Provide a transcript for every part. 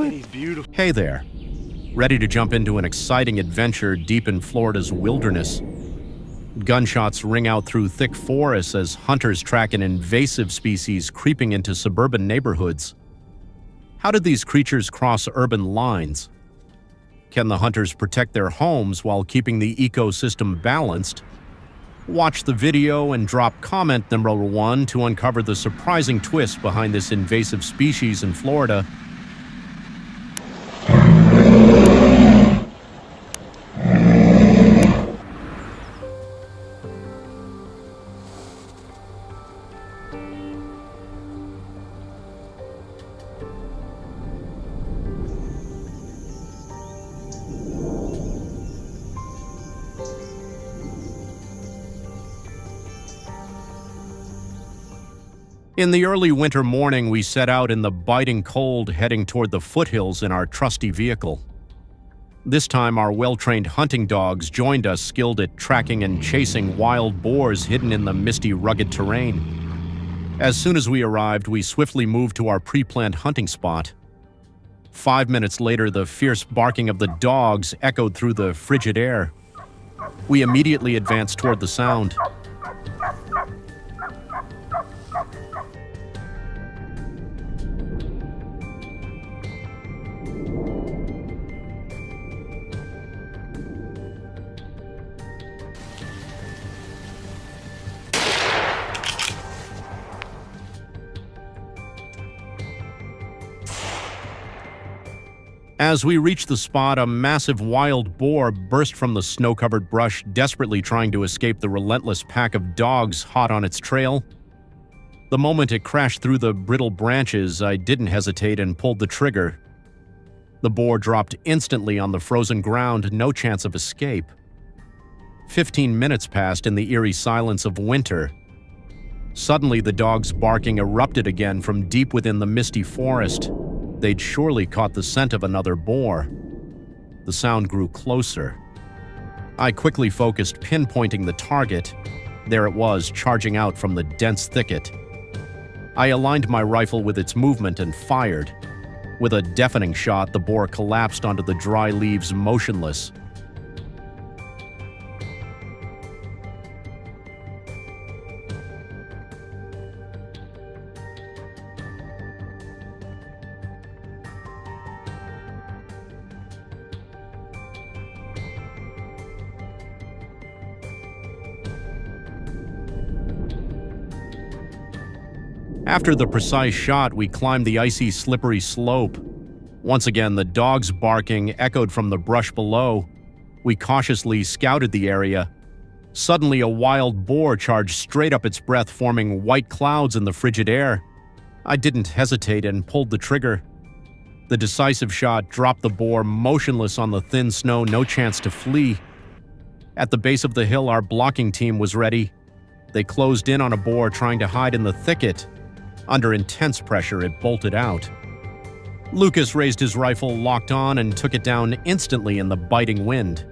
Look at these beautiful. Hey there. Ready to jump into an exciting adventure deep in Florida's wilderness? Gunshots ring out through thick forests as hunters track an invasive species creeping into suburban neighborhoods. How did these creatures cross urban lines? Can the hunters protect their homes while keeping the ecosystem balanced? Watch the video and drop comment number 1 to uncover the surprising twist behind this invasive species in Florida. In the early winter morning, we set out in the biting cold, heading toward the foothills in our trusty vehicle. This time, our well-trained hunting dogs joined us, skilled at tracking and chasing wild boars hidden in the misty, rugged terrain. As soon as we arrived, we swiftly moved to our pre-planned hunting spot. 5 minutes later, the fierce barking of the dogs echoed through the frigid air. We immediately advanced toward the sound. As we reached the spot, a massive wild boar burst from the snow-covered brush, desperately trying to escape the relentless pack of dogs hot on its trail. The moment it crashed through the brittle branches, I didn't hesitate and pulled the trigger. The boar dropped instantly on the frozen ground, no chance of escape. 15 minutes passed in the eerie silence of winter. Suddenly, the dog's barking erupted again from deep within the misty forest. They'd surely caught the scent of another boar. The sound grew closer. I quickly focused, pinpointing the target. There it was, charging out from the dense thicket. I aligned my rifle with its movement and fired. With a deafening shot, the boar collapsed onto the dry leaves, motionless. After the precise shot, we climbed the icy, slippery slope. Once again, the dogs barking echoed from the brush below. We cautiously scouted the area. Suddenly, a wild boar charged straight up its breath, forming white clouds in the frigid air. I didn't hesitate and pulled the trigger. The decisive shot dropped the boar motionless on the thin snow, no chance to flee. At the base of the hill, our blocking team was ready. They closed in on a boar trying to hide in the thicket. Under intense pressure, it bolted out. Lucas raised his rifle, locked on, and took it down instantly in the biting wind.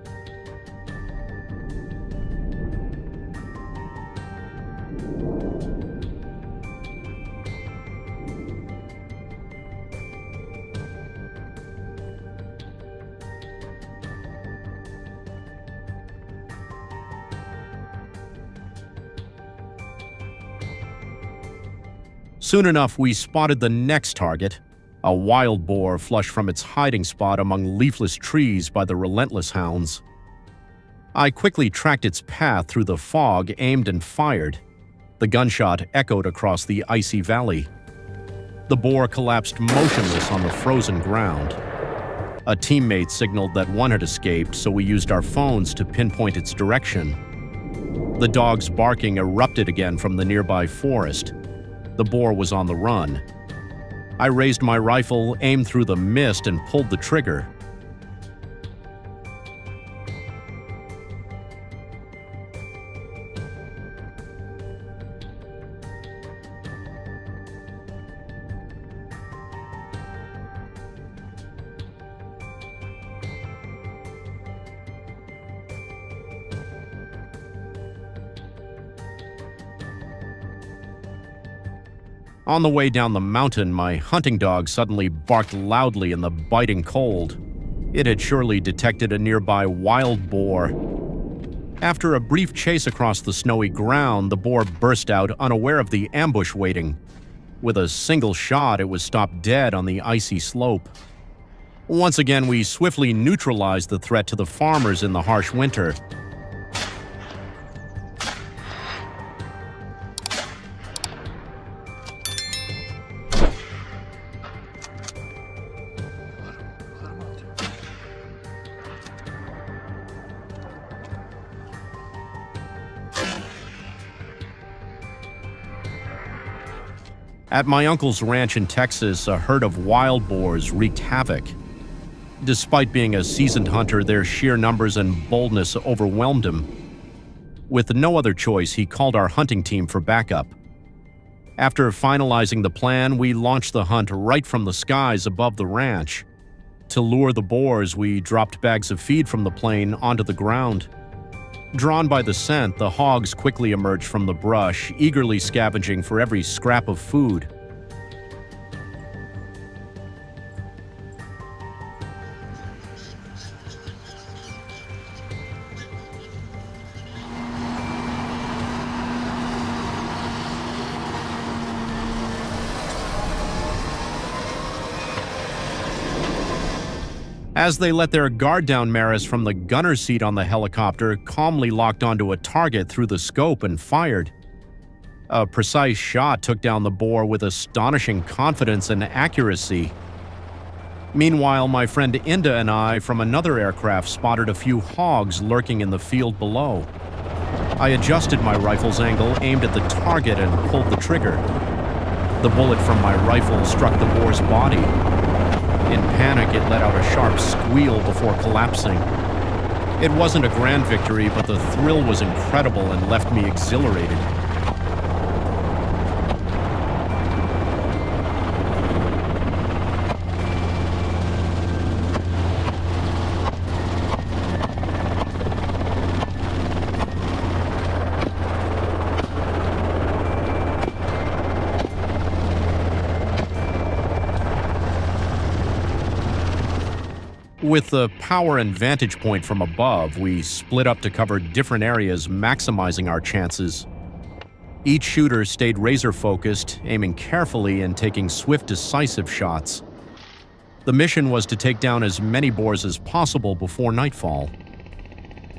Soon enough, we spotted the next target, a wild boar flushed from its hiding spot among leafless trees by the relentless hounds. I quickly tracked its path through the fog, aimed and fired. The gunshot echoed across the icy valley. The boar collapsed motionless on the frozen ground. A teammate signaled that one had escaped, so we used our phones to pinpoint its direction. The dog's barking erupted again from the nearby forest. The boar was on the run. I raised my rifle, aimed through the mist, and pulled the trigger. On the way down the mountain, my hunting dog suddenly barked loudly in the biting cold. It had surely detected a nearby wild boar. After a brief chase across the snowy ground, the boar burst out, unaware of the ambush waiting. With a single shot, it was stopped dead on the icy slope. Once again, we swiftly neutralized the threat to the farmers in the harsh winter. At my uncle's ranch in Texas, a herd of wild boars wreaked havoc. Despite being a seasoned hunter, their sheer numbers and boldness overwhelmed him. With no other choice, he called our hunting team for backup. After finalizing the plan, we launched the hunt right from the skies above the ranch. To lure the boars, we dropped bags of feed from the plane onto the ground. Drawn by the scent, the hogs quickly emerged from the brush, eagerly scavenging for every scrap of food. As they let their guard down, Maris from the gunner's seat on the helicopter calmly locked onto a target through the scope and fired. A precise shot took down the boar with astonishing confidence and accuracy. Meanwhile, my friend Inda and I from another aircraft spotted a few hogs lurking in the field below. I adjusted my rifle's angle, aimed at the target, and pulled the trigger. The bullet from my rifle struck the boar's body. In panic, it let out a sharp squeal before collapsing. It wasn't a grand victory, but the thrill was incredible and left me exhilarated. With the power and vantage point from above, we split up to cover different areas, maximizing our chances. Each shooter stayed razor-focused, aiming carefully and taking swift, decisive shots. The mission was to take down as many boars as possible before nightfall.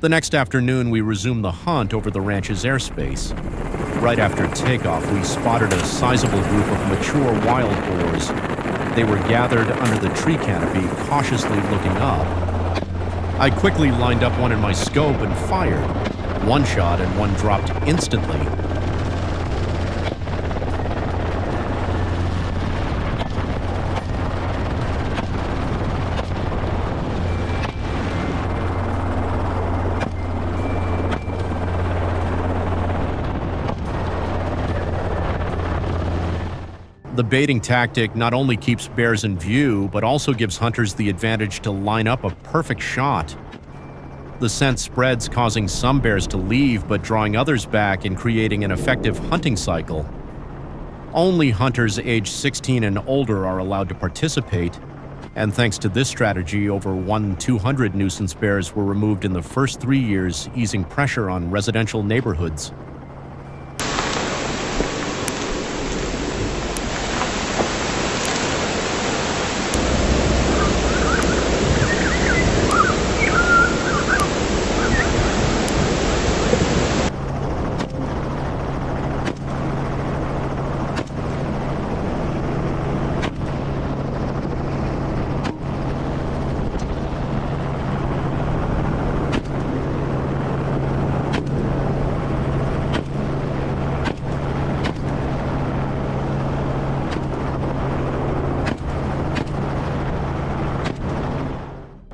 The next afternoon, we resumed the hunt over the ranch's airspace. Right after takeoff, we spotted a sizable group of mature wild boars. They were gathered under the tree canopy, cautiously looking up. I quickly lined up one in my scope and fired. One shot and one dropped instantly. The baiting tactic not only keeps bears in view, but also gives hunters the advantage to line up a perfect shot. The scent spreads, causing some bears to leave, but drawing others back and creating an effective hunting cycle. Only hunters aged 16 and older are allowed to participate, and thanks to this strategy, over 200 nuisance bears were removed in the first 3 years, easing pressure on residential neighborhoods.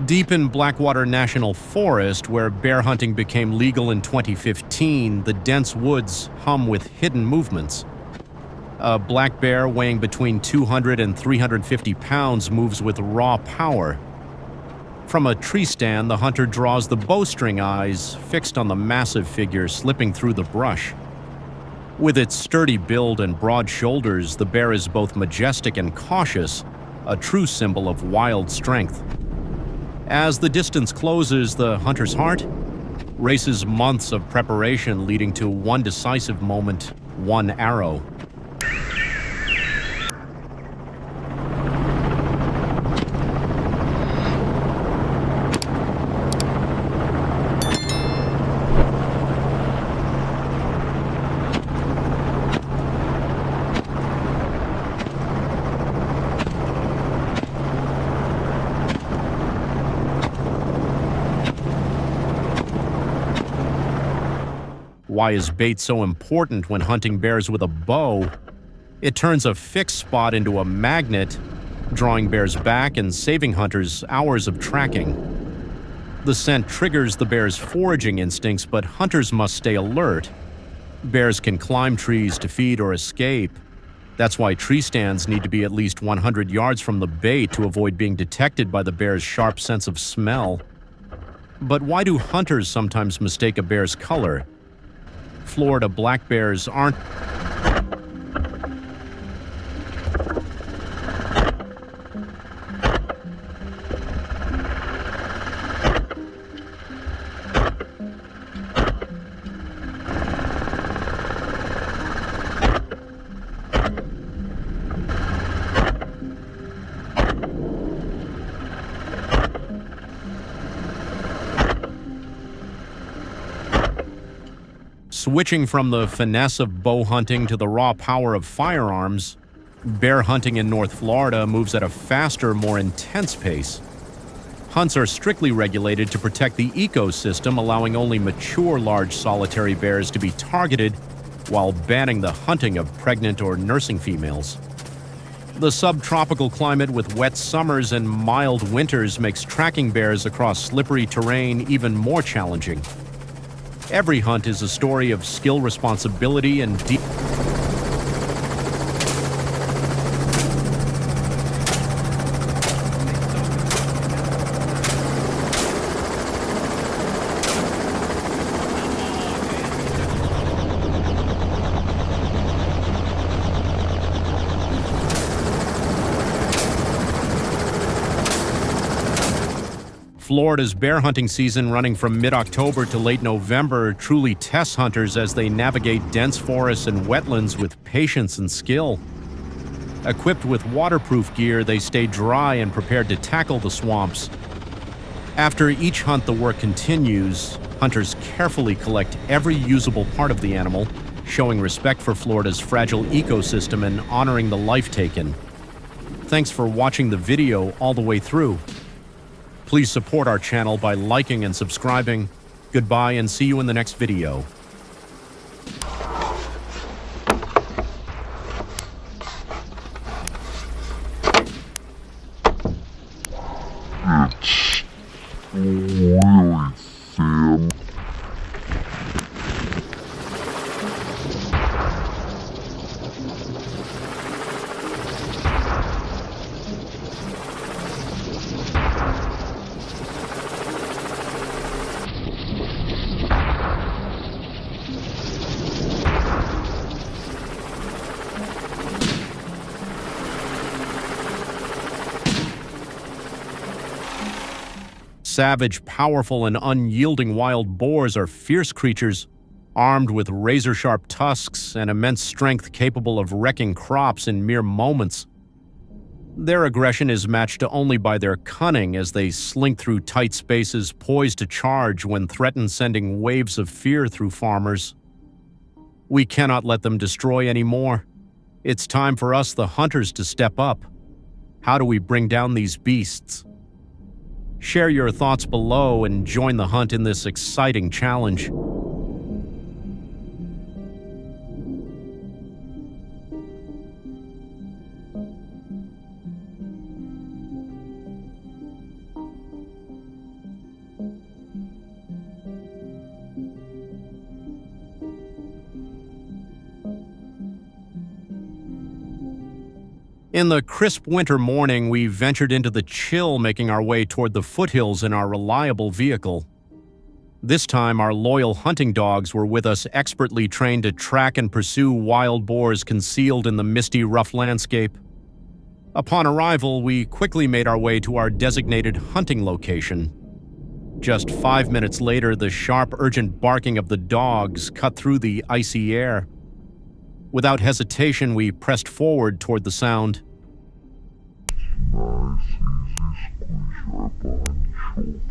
Deep in Blackwater National Forest, where bear hunting became legal in 2015, the dense woods hum with hidden movements. A black bear weighing between 200 and 350 pounds moves with raw power. From a tree stand, the hunter draws the bowstring eyes fixed on the massive figure slipping through the brush. With its sturdy build and broad shoulders, the bear is both majestic and cautious, a true symbol of wild strength. As the distance closes, the hunter's heart races months of preparation leading to one decisive moment, one arrow. Why is bait so important when hunting bears with a bow? It turns a fixed spot into a magnet, drawing bears back and saving hunters hours of tracking. The scent triggers the bear's foraging instincts, but hunters must stay alert. Bears can climb trees to feed or escape. That's why tree stands need to be at least 100 yards from the bait to avoid being detected by the bear's sharp sense of smell. But why do hunters sometimes mistake a bear's color? Florida black bears aren't Switching from the finesse of bow hunting to the raw power of firearms, bear hunting in North Florida moves at a faster, more intense pace. Hunts are strictly regulated to protect the ecosystem, allowing only mature large solitary bears to be targeted while banning the hunting of pregnant or nursing females. The subtropical climate with wet summers and mild winters makes tracking bears across slippery terrain even more challenging. Every hunt is a story of skill, responsibility, and deep. Florida's bear hunting season, running from mid-October to late November, truly tests hunters as they navigate dense forests and wetlands with patience and skill. Equipped with waterproof gear, they stay dry and prepared to tackle the swamps. After each hunt, the work continues. Hunters carefully collect every usable part of the animal, showing respect for Florida's fragile ecosystem and honoring the life taken. Thanks for watching the video all the way through. Please support our channel by liking and subscribing. Goodbye and see you in the next video. It's really thin. Savage, powerful, and unyielding wild boars are fierce creatures, armed with razor-sharp tusks and immense strength capable of wrecking crops in mere moments. Their aggression is matched only by their cunning as they slink through tight spaces, poised to charge when threatened, sending waves of fear through farmers. We cannot let them destroy anymore. It's time for us, the hunters, to step up. How do we bring down these beasts? Share your thoughts below and join the hunt in this exciting challenge. In the crisp winter morning, we ventured into the chill, making our way toward the foothills in our reliable vehicle. This time, our loyal hunting dogs were with us, expertly trained to track and pursue wild boars concealed in the misty, rough landscape. Upon arrival, we quickly made our way to our designated hunting location. Just 5 minutes later, the sharp, urgent barking of the dogs cut through the icy air. Without hesitation, we pressed forward toward the sound. Nice, easy squeeze right behind the shoulder.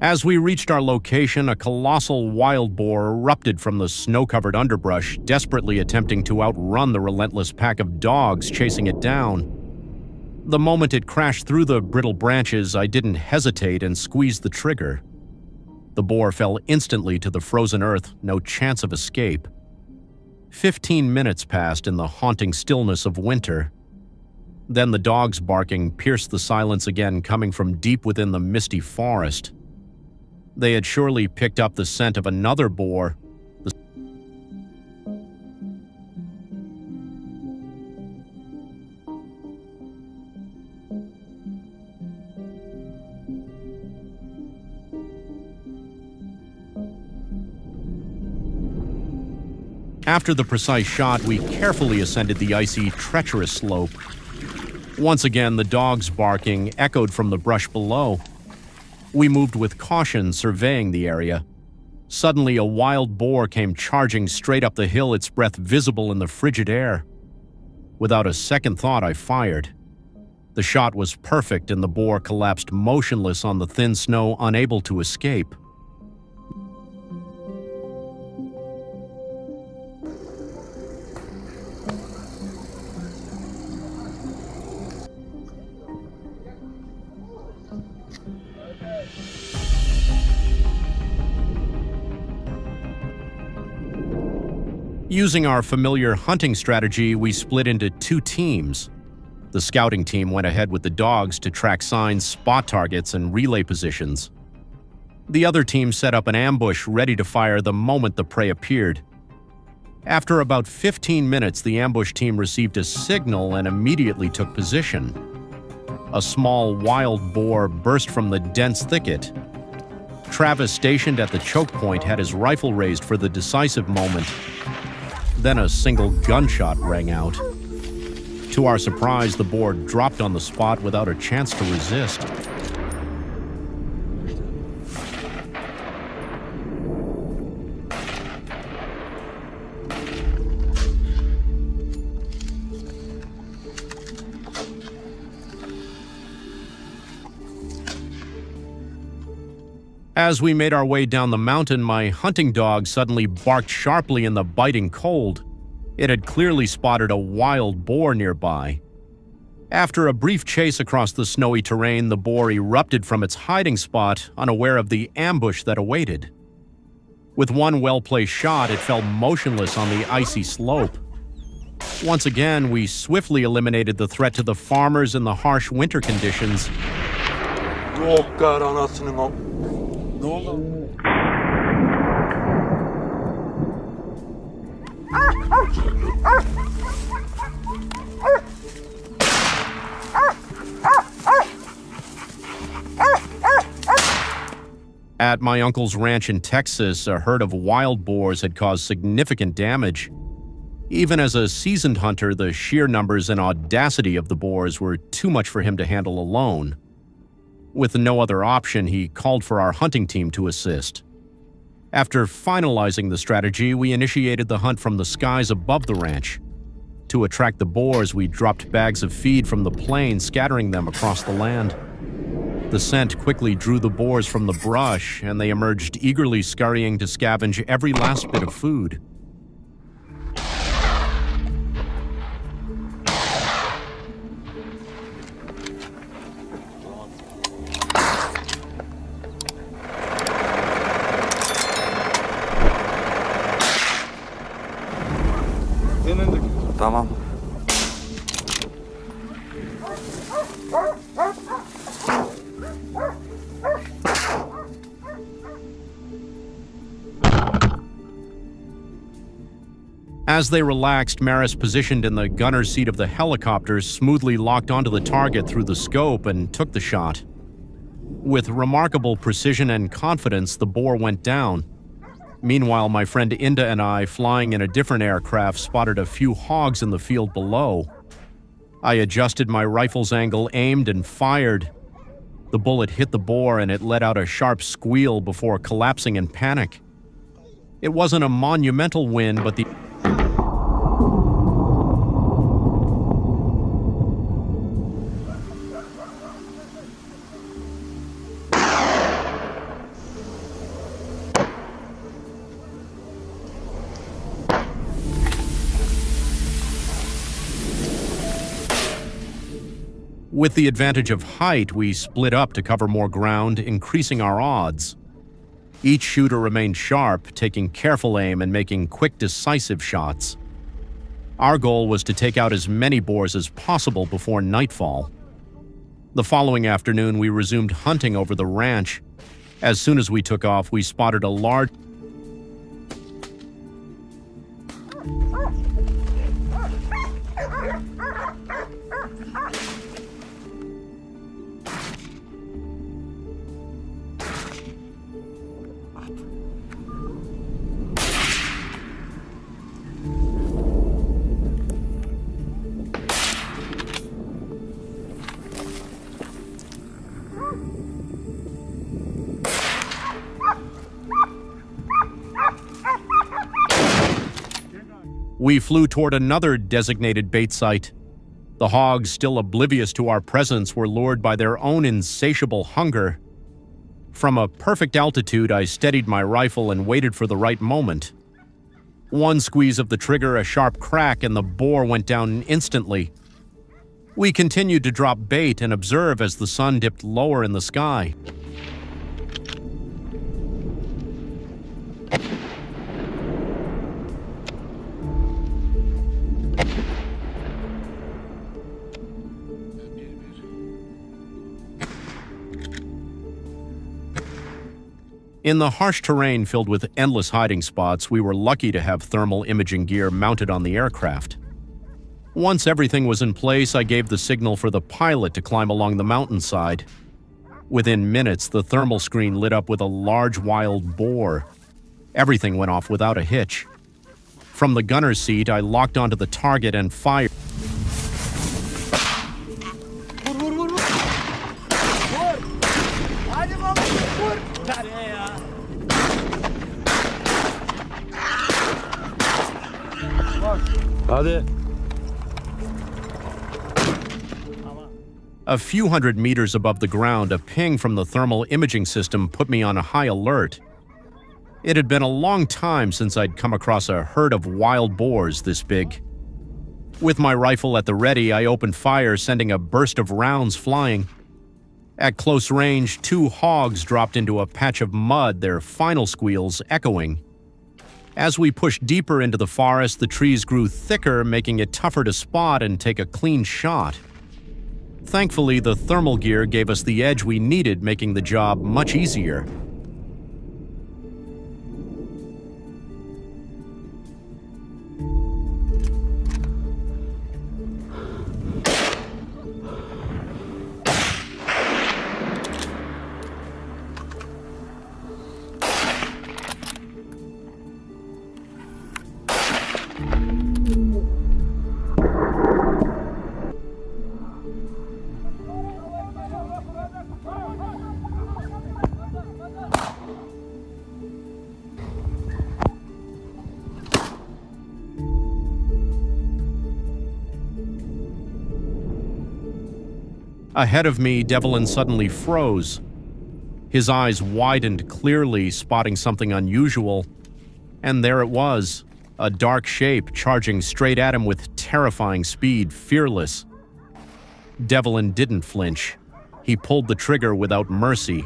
As we reached our location, a colossal wild boar erupted from the snow-covered underbrush, desperately attempting to outrun the relentless pack of dogs chasing it down. The moment it crashed through the brittle branches, I didn't hesitate and squeezed the trigger. The boar fell instantly to the frozen earth, no chance of escape. 15 minutes passed in the haunting stillness of winter. Then the dogs' barking pierced the silence again, coming from deep within the misty forest. They had surely picked up the scent of another boar. After the precise shot, we carefully ascended the icy, treacherous slope. Once again, the dogs' barking echoed from the brush below. We moved with caution, surveying the area. Suddenly, a wild boar came charging straight up the hill, its breath visible in the frigid air. Without a second thought, I fired. The shot was perfect, and the boar collapsed motionless on the thin snow, unable to escape. Using our familiar hunting strategy, we split into two teams. The scouting team went ahead with the dogs to track signs, spot targets, and relay positions. The other team set up an ambush ready to fire the moment the prey appeared. After about 15 minutes, the ambush team received a signal and immediately took position. A small wild boar burst from the dense thicket. Travis, stationed at the choke point, had his rifle raised for the decisive moment. Then a single gunshot rang out. To our surprise, the boar dropped on the spot without a chance to resist. As we made our way down the mountain, my hunting dog suddenly barked sharply in the biting cold. It had clearly spotted a wild boar nearby. After a brief chase across the snowy terrain, the boar erupted from its hiding spot, unaware of the ambush that awaited. With one well-placed shot, it fell motionless on the icy slope. Once again, we swiftly eliminated the threat to the farmers in the harsh winter conditions. At my uncle's ranch in Texas, a herd of wild boars had caused significant damage. Even as a seasoned hunter, the sheer numbers and audacity of the boars were too much for him to handle alone. With no other option, he called for our hunting team to assist. After finalizing the strategy, we initiated the hunt from the skies above the ranch. To attract the boars, we dropped bags of feed from the plain, scattering them across the land. The scent quickly drew the boars from the brush, and they emerged eagerly, scurrying to scavenge every last bit of food. Tamam. As they relaxed, Maris, positioned in the gunner's seat of the helicopter, smoothly locked onto the target through the scope and took the shot. With remarkable precision and confidence, the boar went down. Meanwhile, my friend Inda and I, flying in a different aircraft, spotted a few hogs in the field below. I adjusted my rifle's angle, aimed, and fired. The bullet hit the boar and it let out a sharp squeal before collapsing in panic. It wasn't a monumental win, but the With the advantage of height, we split up to cover more ground, increasing our odds. Each shooter remained sharp, taking careful aim and making quick, decisive shots. Our goal was to take out as many boars as possible before nightfall. The following afternoon, we resumed hunting over the ranch. As soon as we took off, we spotted a large We flew toward another designated bait site. The hogs, still oblivious to our presence, were lured by their own insatiable hunger. From a perfect altitude, I steadied my rifle and waited for the right moment. One squeeze of the trigger, a sharp crack, and the boar went down instantly. We continued to drop bait and observe as the sun dipped lower in the sky. In the harsh terrain filled with endless hiding spots, we were lucky to have thermal imaging gear mounted on the aircraft. Once everything was in place, I gave the signal for the pilot to climb along the mountainside. Within minutes, the thermal screen lit up with a large wild boar. Everything went off without a hitch. From the gunner's seat, I locked onto the target and fired. A few hundred meters above the ground, a ping from the thermal imaging system put me on a high alert. It had been a long time since I'd come across a herd of wild boars this big. With my rifle at the ready, I opened fire, sending a burst of rounds flying. At close range, 2 hogs dropped into a patch of mud, their final squeals echoing. As we pushed deeper into the forest, the trees grew thicker, making it tougher to spot and take a clean shot. Thankfully, the thermal gear gave us the edge we needed, making the job much easier. Ahead of me, Devlin suddenly froze. His eyes widened clearly, spotting something unusual. And there it was, a dark shape charging straight at him with terrifying speed, fearless. Devlin didn't flinch. He pulled the trigger without mercy.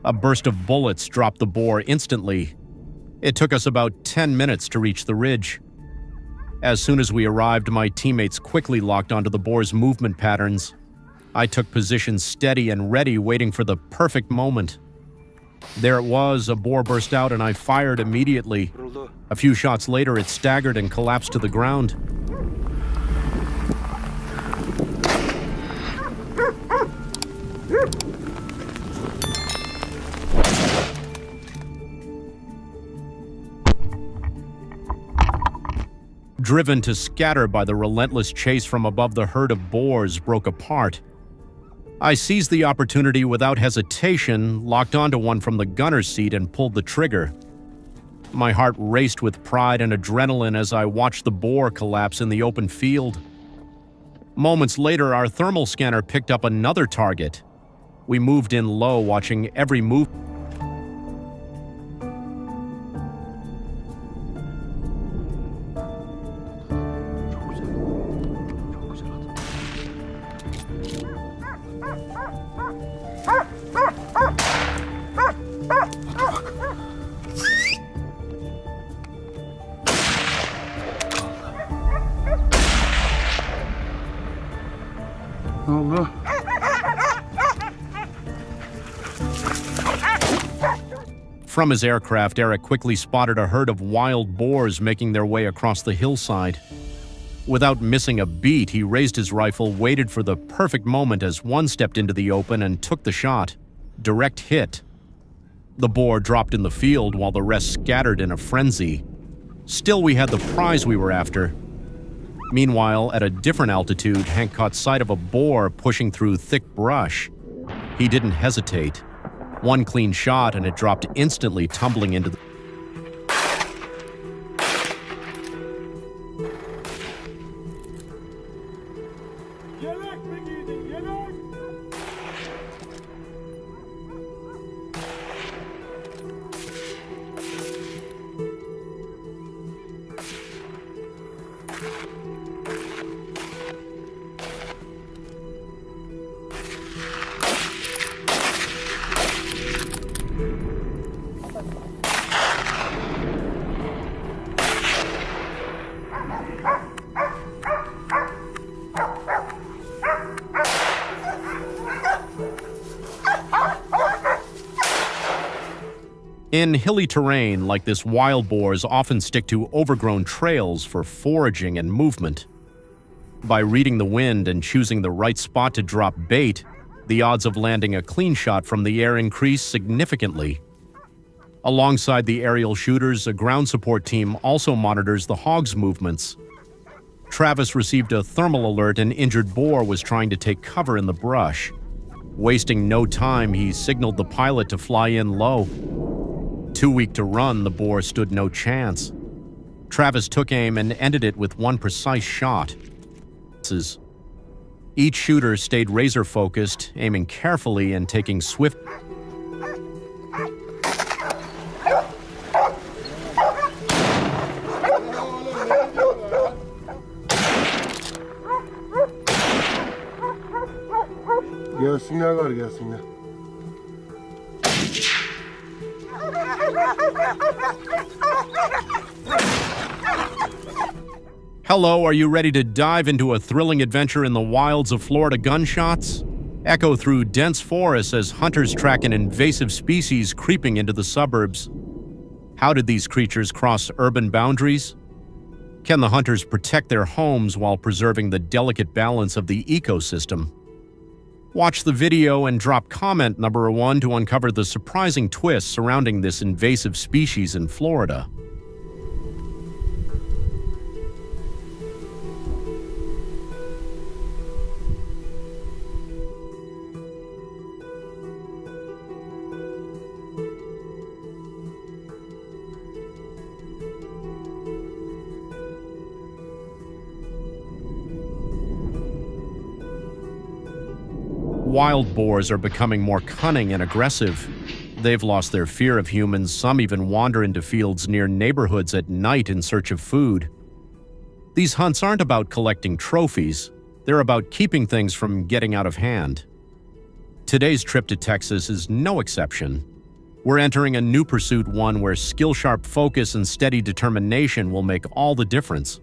A burst of bullets dropped the boar instantly. It took us about 10 minutes to reach the ridge. As soon as we arrived, my teammates quickly locked onto the boar's movement patterns. I took position steady and ready, waiting for the perfect moment. There it was, a boar burst out and I fired immediately. A few shots later, it staggered and collapsed to the ground. Driven to scatter by the relentless chase from above, the herd of boars broke apart. I seized the opportunity without hesitation, locked onto one from the gunner's seat and pulled the trigger. My heart raced with pride and adrenaline as I watched the boar collapse in the open field. Moments later, our thermal scanner picked up another target. We moved in low, watching every move. From his aircraft, Eric quickly spotted a herd of wild boars making their way across the hillside. Without missing a beat, he raised his rifle, waited for the perfect moment as one stepped into the open and took the shot. Direct hit. The boar dropped in the field while the rest scattered in a frenzy. Still, we had the prize we were after. Meanwhile, at a different altitude, Hank caught sight of a boar pushing through thick brush. He didn't hesitate. One clean shot and it dropped instantly, tumbling into the... In hilly terrain like this, wild boars often stick to overgrown trails for foraging and movement. By reading the wind and choosing the right spot to drop bait, the odds of landing a clean shot from the air increase significantly. Alongside the aerial shooters, a ground support team also monitors the hogs' movements. Travis received a thermal alert an injured boar was trying to take cover in the brush. Wasting no time, he signaled the pilot to fly in low. Too weak to run, the boar stood no chance. Travis took aim and ended it with one precise shot. Each shooter stayed razor-focused, aiming carefully and taking swift... Gelsinler var, gelsinler. Hello, are you ready to dive into a thrilling adventure in the wilds of Florida? Gunshots echo through dense forests as hunters track an invasive species creeping into the suburbs. How did these creatures cross urban boundaries? Can the hunters protect their homes while preserving the delicate balance of the ecosystem? Watch the video and drop comment number 1 to uncover the surprising twists surrounding this invasive species in Florida. Wild boars are becoming more cunning and aggressive. They've lost their fear of humans. Some even wander into fields near neighborhoods at night in search of food. These hunts aren't about collecting trophies. They're about keeping things from getting out of hand. Today's trip to Texas is no exception. We're entering a new pursuit, one where skill-sharp focus and steady determination will make all the difference.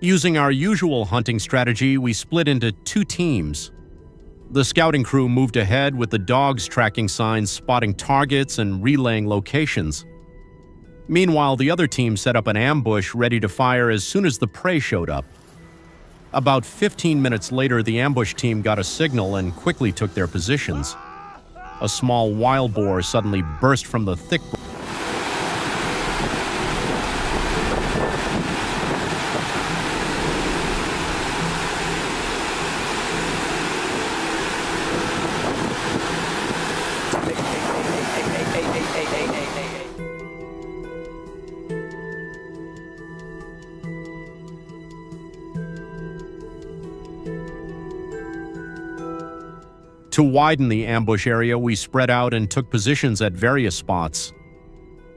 Using our usual hunting strategy, we split into two teams. The scouting crew moved ahead with the dogs tracking signs, spotting targets, and relaying locations. Meanwhile, the other team set up an ambush ready to fire as soon as the prey showed up. About 15 minutes later, the ambush team got a signal and quickly took their positions. A small wild boar suddenly burst from the thick To widen the ambush area, we spread out and took positions at various spots.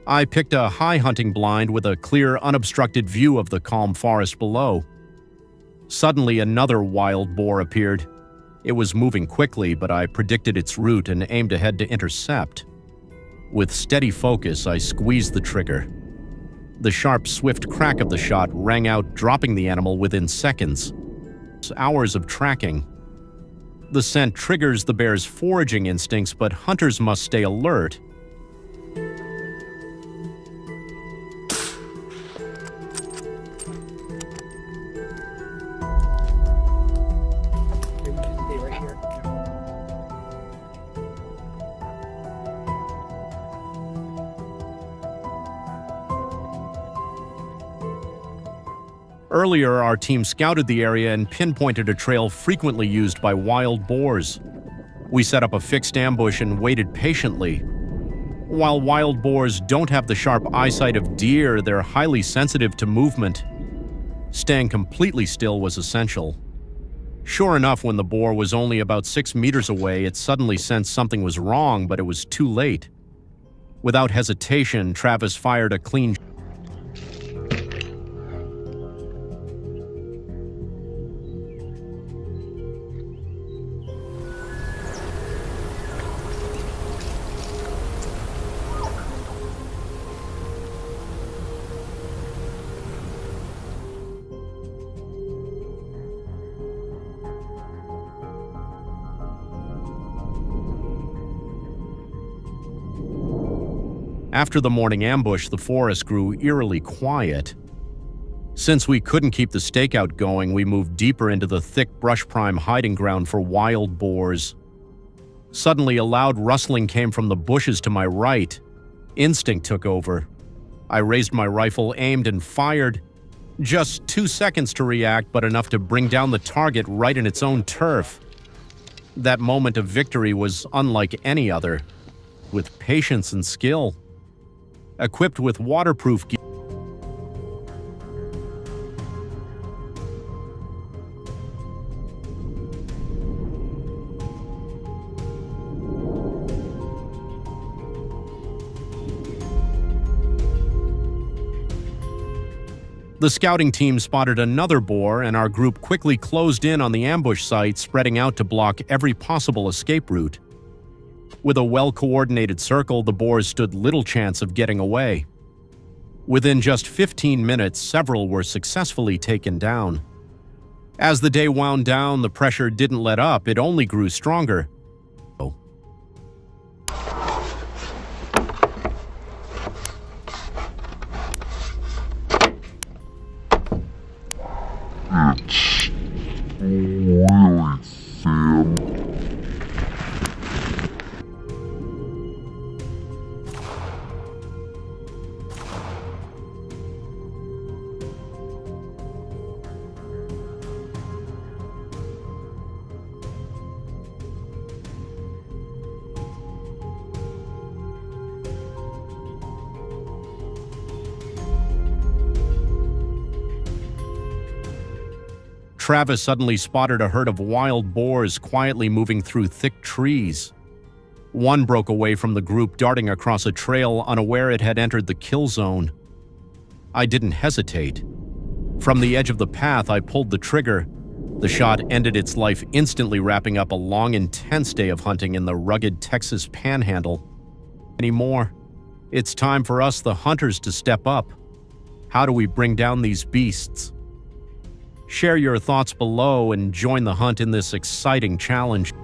I picked a high hunting blind with a clear, unobstructed view of the calm forest below. Suddenly, another wild boar appeared. It was moving quickly, but I predicted its route and aimed ahead to intercept. With steady focus, I squeezed the trigger. The sharp, swift crack of the shot rang out, dropping the animal within seconds. Hours of tracking. The scent triggers the bear's foraging instincts, but hunters must stay alert. Earlier, our team scouted the area and pinpointed a trail frequently used by wild boars. We set up a fixed ambush and waited patiently. While wild boars don't have the sharp eyesight of deer, they're highly sensitive to movement. Staying completely still was essential. Sure enough, when the boar was only about 6 meters away, it suddenly sensed something was wrong, but it was too late. Without hesitation, Travis fired a clean After the morning ambush, the forest grew eerily quiet. Since we couldn't keep the stakeout going, we moved deeper into the thick brush prime hiding ground for wild boars. Suddenly, a loud rustling came from the bushes to my right. Instinct took over. I raised my rifle, aimed, and fired. Just 2 seconds to react, but enough to bring down the target right in its own turf. That moment of victory was unlike any other, with patience and skill. Equipped with waterproof gear, the scouting team spotted another boar, and our group quickly closed in on the ambush site, spreading out to block every possible escape route. With a well-coordinated circle, the boars stood little chance of getting away. Within just 15 minutes, several were successfully taken down. As the day wound down, the pressure didn't let up, it only grew stronger. It's really thin. Travis suddenly spotted a herd of wild boars quietly moving through thick trees. One broke away from the group, darting across a trail, unaware it had entered the kill zone. I didn't hesitate. From the edge of the path, I pulled the trigger. The shot ended its life, instantly wrapping up a long, intense day of hunting in the rugged Texas Panhandle. Anymore, it's time for us, the hunters, to step up. How do we bring down these beasts? Share your thoughts below and join the hunt in this exciting challenge.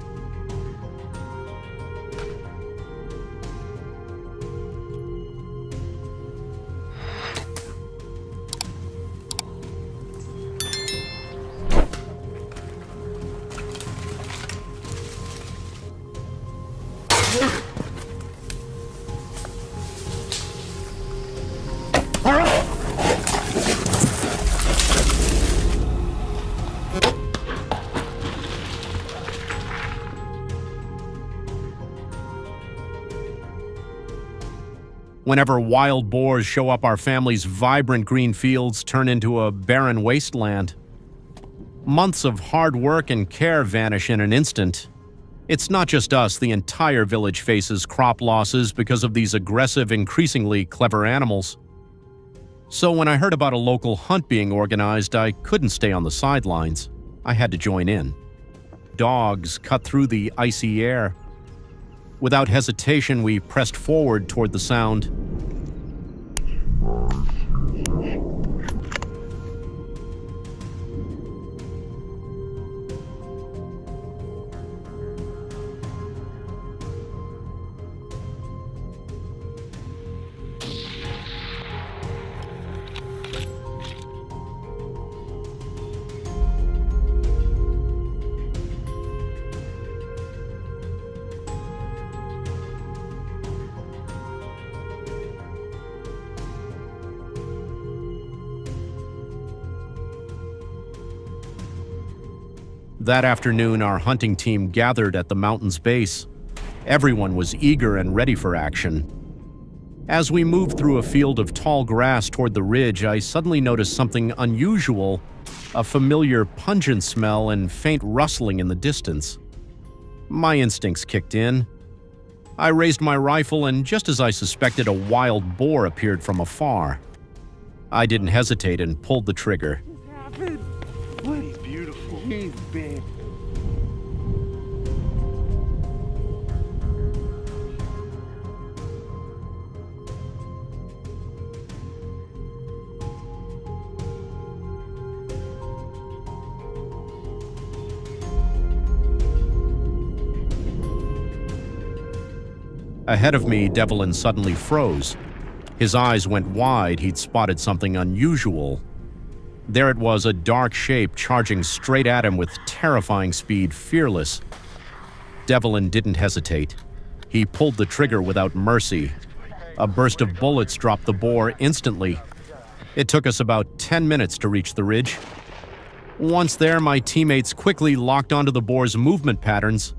Whenever wild boars show up, our family's vibrant green fields turn into a barren wasteland. Months of hard work and care vanish in an instant. It's not just us, the entire village faces crop losses because of these aggressive, increasingly clever animals. So when I heard about a local hunt being organized, I couldn't stay on the sidelines. I had to join in. Dogs cut through the icy air. Without hesitation, we pressed forward toward the sound. That afternoon, our hunting team gathered at the mountain's base. Everyone was eager and ready for action. As we moved through a field of tall grass toward the ridge, I suddenly noticed something unusual, a familiar pungent smell and faint rustling in the distance. My instincts kicked in. I raised my rifle, and just as I suspected, a wild boar appeared from afar. I didn't hesitate and pulled the trigger. He's beautiful. He's big. Ahead of me, Devlin suddenly froze. His eyes went wide. He'd spotted something unusual. There it was, a dark shape charging straight at him with terrifying speed, fearless. Devlin didn't hesitate. He pulled the trigger without mercy. A burst of bullets dropped the boar instantly. It took us about 10 minutes to reach the ridge. Once there, my teammates quickly locked onto the boar's movement patterns.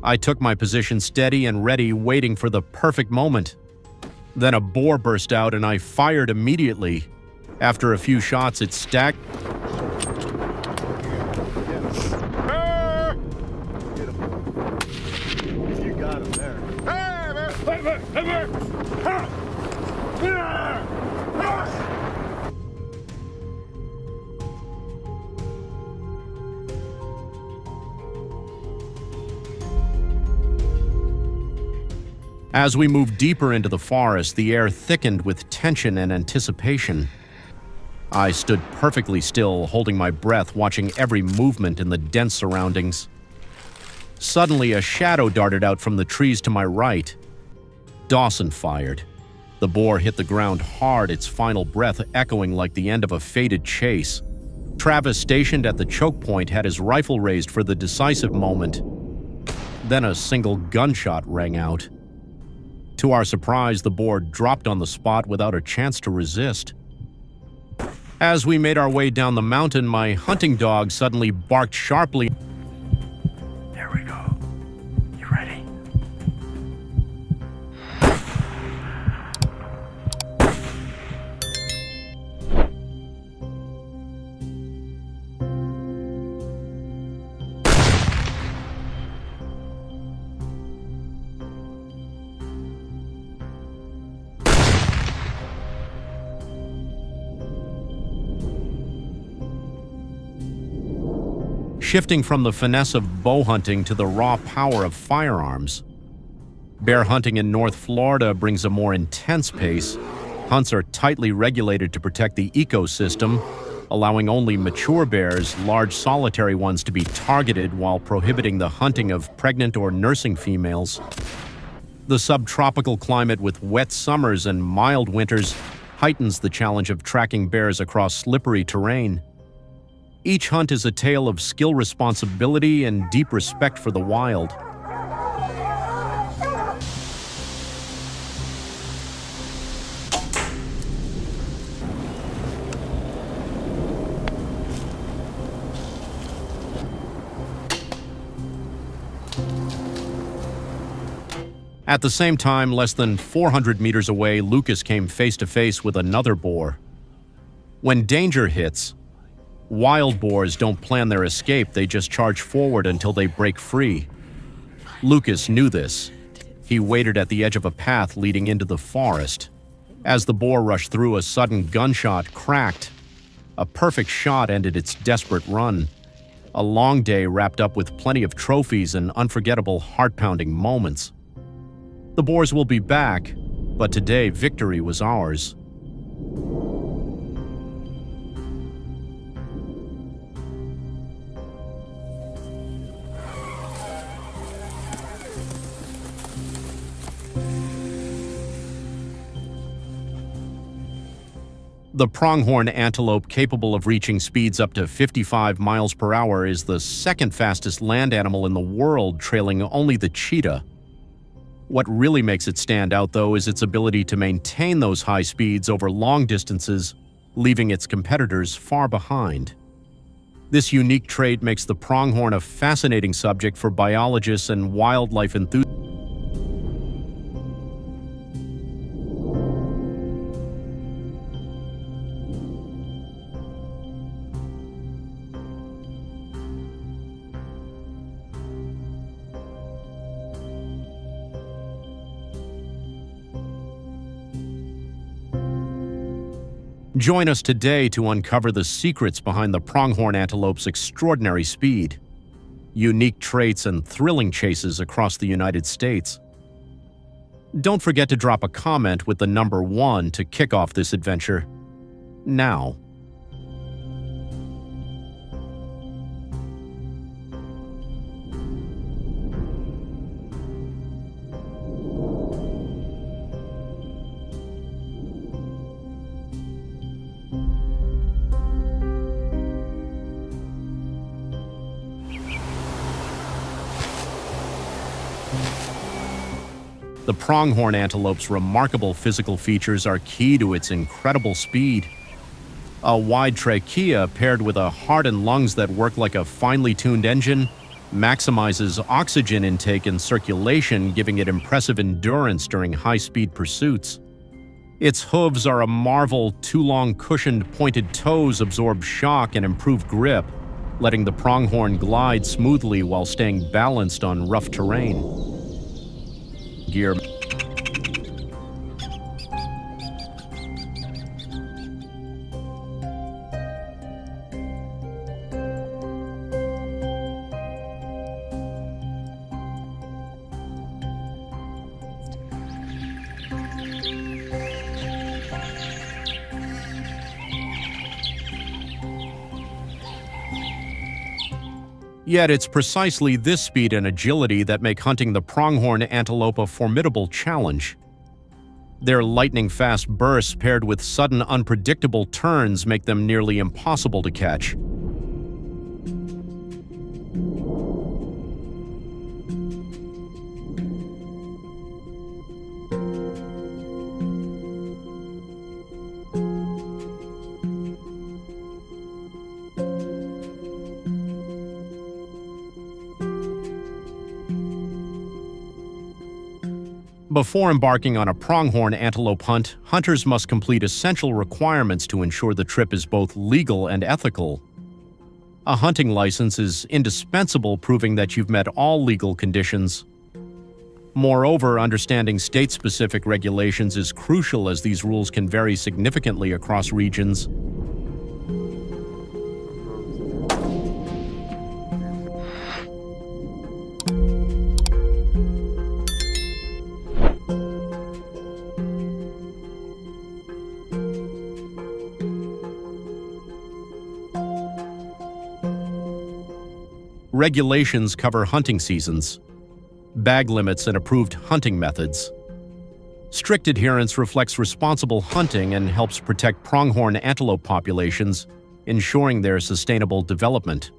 I took my position steady and ready, waiting for the perfect moment. Then a boar burst out and I fired immediately. After a few shots, it stacked. You got him there. As we moved deeper into the forest, the air thickened with tension and anticipation. I stood perfectly still, holding my breath, watching every movement in the dense surroundings. Suddenly, a shadow darted out from the trees to my right. Dawson fired. The boar hit the ground hard, its final breath echoing like the end of a fated chase. Travis, stationed at the choke point, had his rifle raised for the decisive moment. Then a single gunshot rang out. To our surprise, the boar dropped on the spot without a chance to resist. As we made our way down the mountain, my hunting dog suddenly barked sharply. There we go. You ready? Shifting from the finesse of bow hunting to the raw power of firearms. Bear hunting in North Florida brings a more intense pace. Hunts are tightly regulated to protect the ecosystem. allowing only mature bears, large solitary ones, to be targeted while prohibiting the hunting of pregnant or nursing females. The subtropical climate with wet summers and mild winters heightens the challenge of tracking bears across slippery terrain. Each hunt is a tale of skill, responsibility, and deep respect for the wild. At the same time, less than 400 meters away, Lucas came face to face with another boar. When danger hits, wild boars don't plan their escape, they just charge forward until they break free. Lucas knew this. He waited at the edge of a path leading into the forest. As the boar rushed through, a sudden gunshot cracked. A perfect shot ended its desperate run. A long day wrapped up with plenty of trophies and unforgettable heart-pounding moments. The boars will be back, but today victory was ours. The pronghorn antelope, capable of reaching speeds up to 55 miles per hour, is the second fastest land animal in the world, trailing only the cheetah. What really makes it stand out, though, is its ability to maintain those high speeds over long distances, leaving its competitors far behind. This unique trait makes the pronghorn a fascinating subject for biologists and wildlife enthusiasts. Join us today to uncover the secrets behind the pronghorn antelope's extraordinary speed, unique traits, and thrilling chases across the United States. Don't forget to drop a comment with the number 1 to kick off this adventure now. The pronghorn antelope's remarkable physical features are key to its incredible speed. A wide trachea paired with a heart and lungs that work like a finely tuned engine maximizes oxygen intake and circulation, giving it impressive endurance during high-speed pursuits. Its hooves are a marvel. 2 long cushioned pointed toes absorb shock and improve grip, letting the pronghorn glide smoothly while staying balanced on rough terrain. Gear. Yet it's precisely this speed and agility that make hunting the pronghorn antelope a formidable challenge. Their lightning-fast bursts paired with sudden, unpredictable turns make them nearly impossible to catch. Before embarking on a pronghorn antelope hunt, hunters must complete essential requirements to ensure the trip is both legal and ethical. A hunting license is indispensable, proving that you've met all legal conditions. Moreover, understanding state-specific regulations is crucial, as these rules can vary significantly across regions. Regulations cover hunting seasons, bag limits, and approved hunting methods. Strict adherence reflects responsible hunting and helps protect pronghorn antelope populations, ensuring their sustainable development.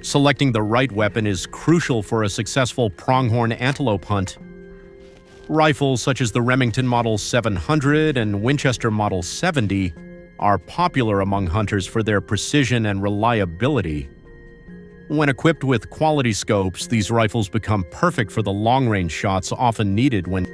Selecting the right weapon is crucial for a successful pronghorn antelope hunt. Rifles such as the Remington Model 700 and Winchester Model 70 are popular among hunters for their precision and reliability. When equipped with quality scopes, these rifles become perfect for the long-range shots often needed when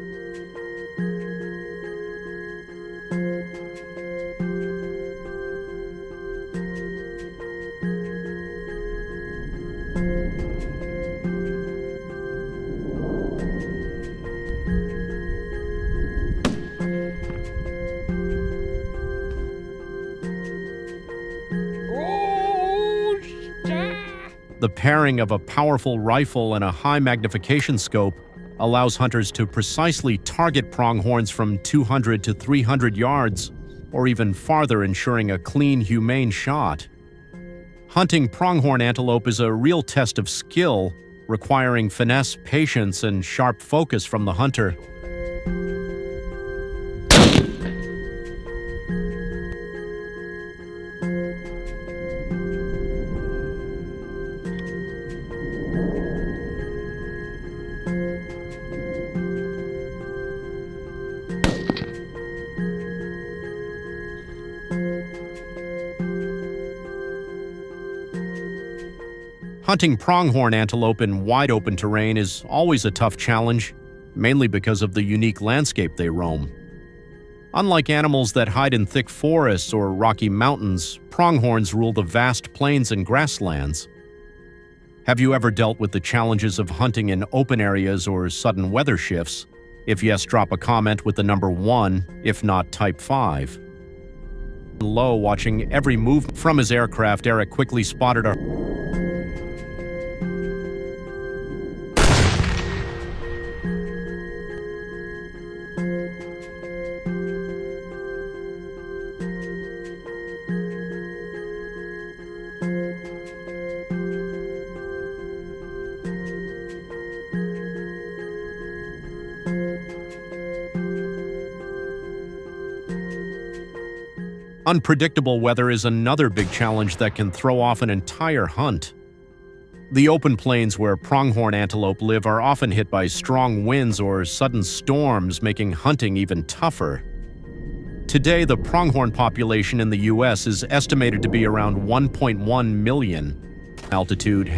the pairing of a powerful rifle and a high magnification scope allows hunters to precisely target pronghorns from 200 to 300 yards, or even farther, ensuring a clean, humane shot. Hunting pronghorn antelope is a real test of skill, requiring finesse, patience, and sharp focus from the hunter. Hunting pronghorn antelope in wide-open terrain is always a tough challenge, mainly because of the unique landscape they roam. Unlike animals that hide in thick forests or rocky mountains, pronghorns rule the vast plains and grasslands. Have you ever dealt with the challenges of hunting in open areas or sudden weather shifts? If yes, drop a comment with the number 1, if not, type 5. Low, watching every move from his aircraft, Eric quickly spotted a Unpredictable weather is another big challenge that can throw off an entire hunt. The open plains where pronghorn antelope live are often hit by strong winds or sudden storms, making hunting even tougher. Today, the pronghorn population in the U.S. is estimated to be around 1.1 million. Altitude,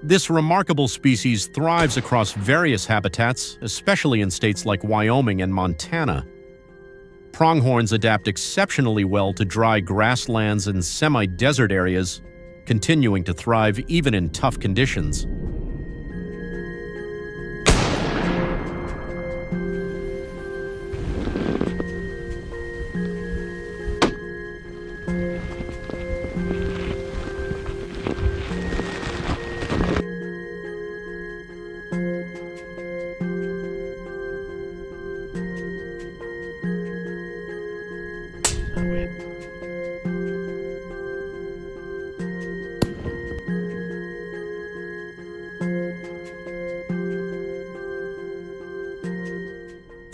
This remarkable species thrives across various habitats, especially in states like Wyoming and Montana. Pronghorns adapt exceptionally well to dry grasslands and semi-desert areas, continuing to thrive even in tough conditions.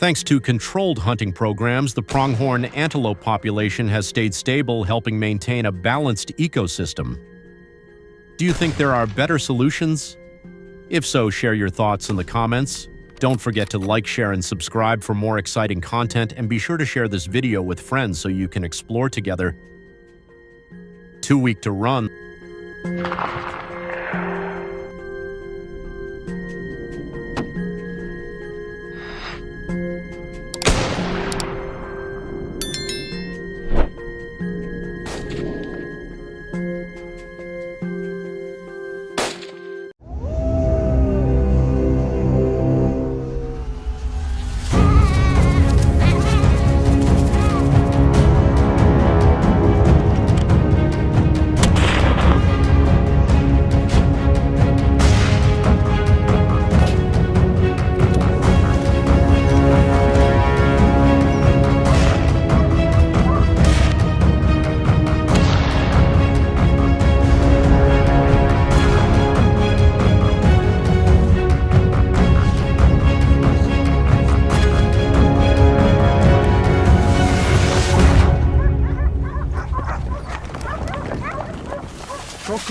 Thanks to controlled hunting programs, the pronghorn antelope population has stayed stable, helping maintain a balanced ecosystem. Do you think there are better solutions? If so, share your thoughts in the comments. Don't forget to like, share, and subscribe for more exciting content, and be sure to share this video with friends so you can explore together. Too weak to run.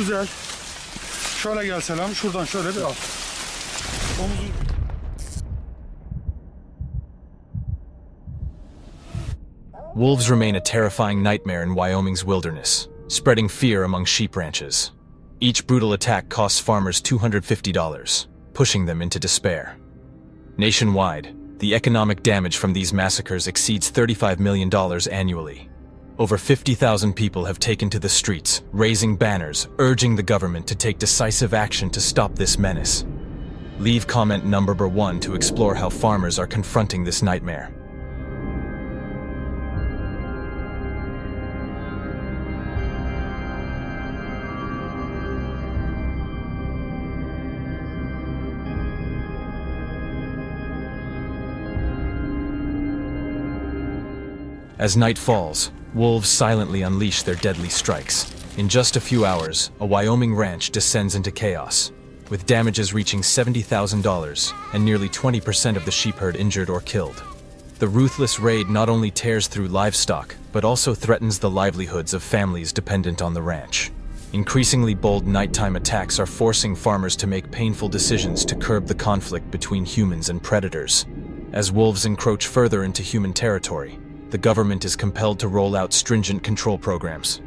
güzel. Şöyle gel Selam. Şuradan şöyle bir al. Omuzu... Wolves remain a terrifying nightmare in Wyoming's wilderness, spreading fear among sheep ranches. Each brutal attack costs farmers $250, pushing them into despair. Nationwide, the economic damage from these massacres exceeds $35 million annually. Over 50,000 people have taken to the streets, raising banners, urging the government to take decisive action to stop this menace. Leave comment number 1 to explore how farmers are confronting this nightmare. As night falls, wolves silently unleash their deadly strikes. In just a few hours, a Wyoming ranch descends into chaos, with damages reaching $70,000 and nearly 20% of the sheep herd injured or killed. The ruthless raid not only tears through livestock, but also threatens the livelihoods of families dependent on the ranch. Increasingly bold nighttime attacks are forcing farmers to make painful decisions to curb the conflict between humans and predators. As wolves encroach further into human territory, the government is compelled to roll out stringent control programs.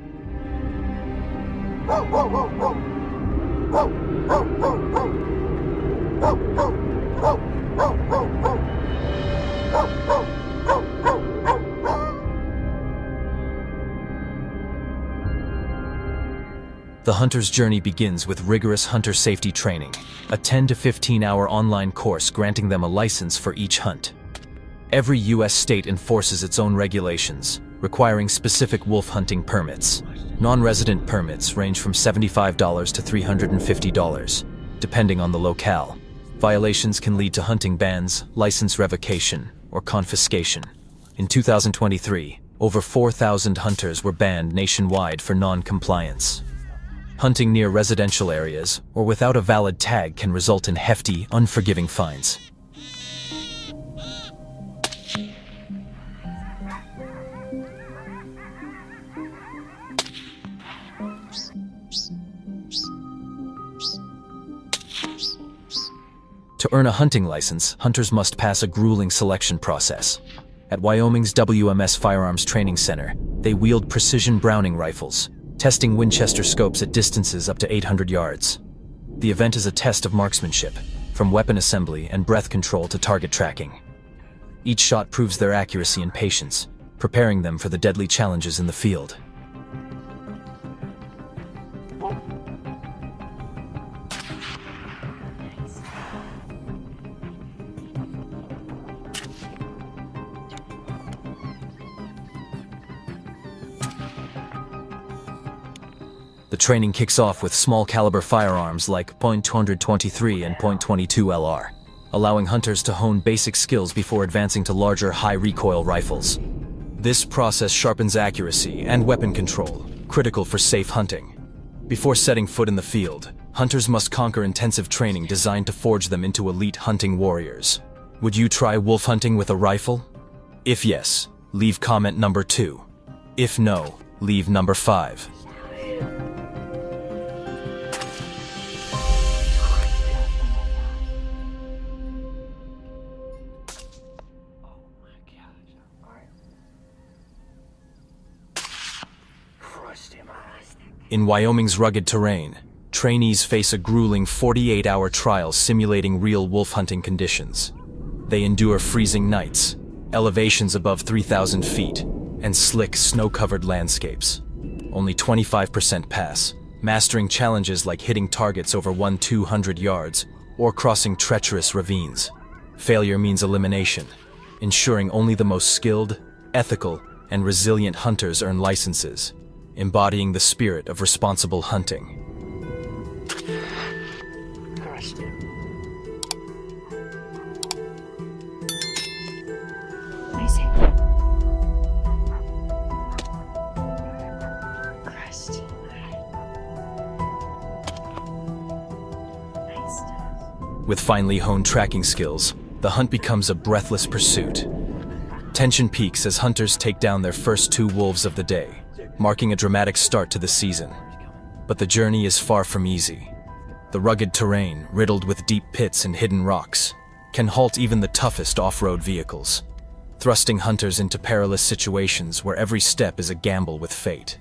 The hunter's journey begins with rigorous hunter safety training, a 10 to 15-hour online course granting them a license for each hunt. Every U.S. state enforces its own regulations, requiring specific wolf hunting permits. Non-resident permits range from $75 to $350, depending on the locale. Violations can lead to hunting bans, license revocation, or confiscation. In 2023, over 4,000 hunters were banned nationwide for non-compliance. Hunting near residential areas or without a valid tag can result in hefty, unforgiving fines. To earn a hunting license, hunters must pass a grueling selection process. At Wyoming's WMS Firearms Training Center, they wield precision Browning rifles, testing Winchester scopes at distances up to 800 yards. The event is a test of marksmanship, from weapon assembly and breath control to target tracking. Each shot proves their accuracy and patience, preparing them for the deadly challenges in the field. The training kicks off with small-caliber firearms like .223 and .22 LR, allowing hunters to hone basic skills before advancing to larger, high-recoil rifles. This process sharpens accuracy and weapon control, critical for safe hunting. Before setting foot in the field, hunters must conquer intensive training designed to forge them into elite hunting warriors. Would you try wolf hunting with a rifle? If yes, leave comment number 2. If no, leave number 5. In Wyoming's rugged terrain, trainees face a grueling 48-hour trial simulating real wolf hunting conditions. They endure freezing nights, elevations above 3,000 feet, and slick, snow-covered landscapes. Only 25% pass, mastering challenges like hitting targets over 100-200 yards or crossing treacherous ravines. Failure means elimination, ensuring only the most skilled, ethical, and resilient hunters earn licenses, embodying the spirit of responsible hunting. Crushed it. Nice hit. Crushed. Nice. With finely honed tracking skills, the hunt becomes a breathless pursuit. Tension peaks as hunters take down their first 2 wolves of the day, marking a dramatic start to the season. But the journey is far from easy. The rugged terrain, riddled with deep pits and hidden rocks, can halt even the toughest off-road vehicles, thrusting hunters into perilous situations where every step is a gamble with fate.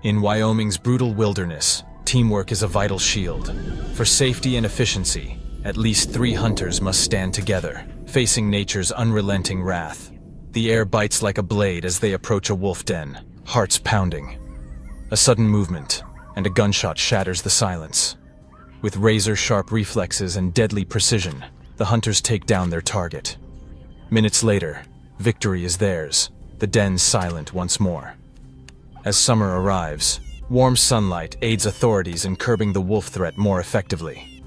In Wyoming's brutal wilderness, teamwork is a vital shield. For safety and efficiency, at least 3 hunters must stand together, facing nature's unrelenting wrath. The air bites like a blade as they approach a wolf den, hearts pounding. A sudden movement, and a gunshot shatters the silence. With razor-sharp reflexes and deadly precision, the hunters take down their target. Minutes later, victory is theirs, the den silent once more. As summer arrives, warm sunlight aids authorities in curbing the wolf threat more effectively.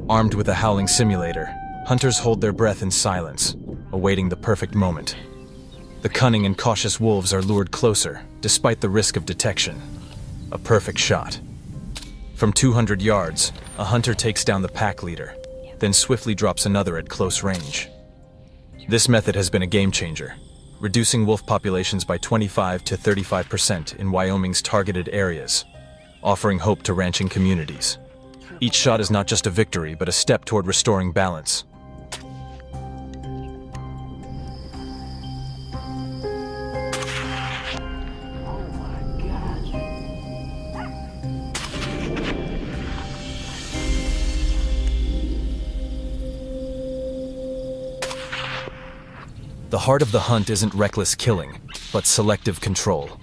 Armed with a howling simulator, hunters hold their breath in silence, awaiting the perfect moment. The cunning and cautious wolves are lured closer, despite the risk of detection. A perfect shot. From 200 yards, a hunter takes down the pack leader, then swiftly drops another at close range. This method has been a game changer, reducing wolf populations by 25 to 35% in Wyoming's targeted areas, offering hope to ranching communities. Each shot is not just a victory, but a step toward restoring balance. The heart of the hunt isn't reckless killing, but selective control.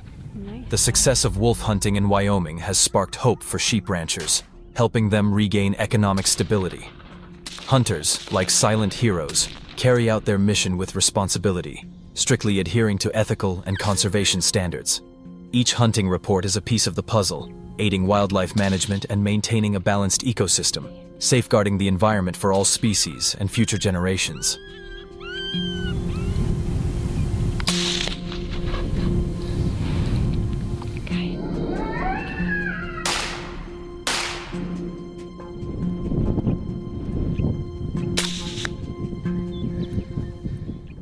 The success of wolf hunting in Wyoming has sparked hope for sheep ranchers, helping them regain economic stability. Hunters, like silent heroes, carry out their mission with responsibility, strictly adhering to ethical and conservation standards. Each hunting report is a piece of the puzzle, aiding wildlife management and maintaining a balanced ecosystem, safeguarding the environment for all species and future generations.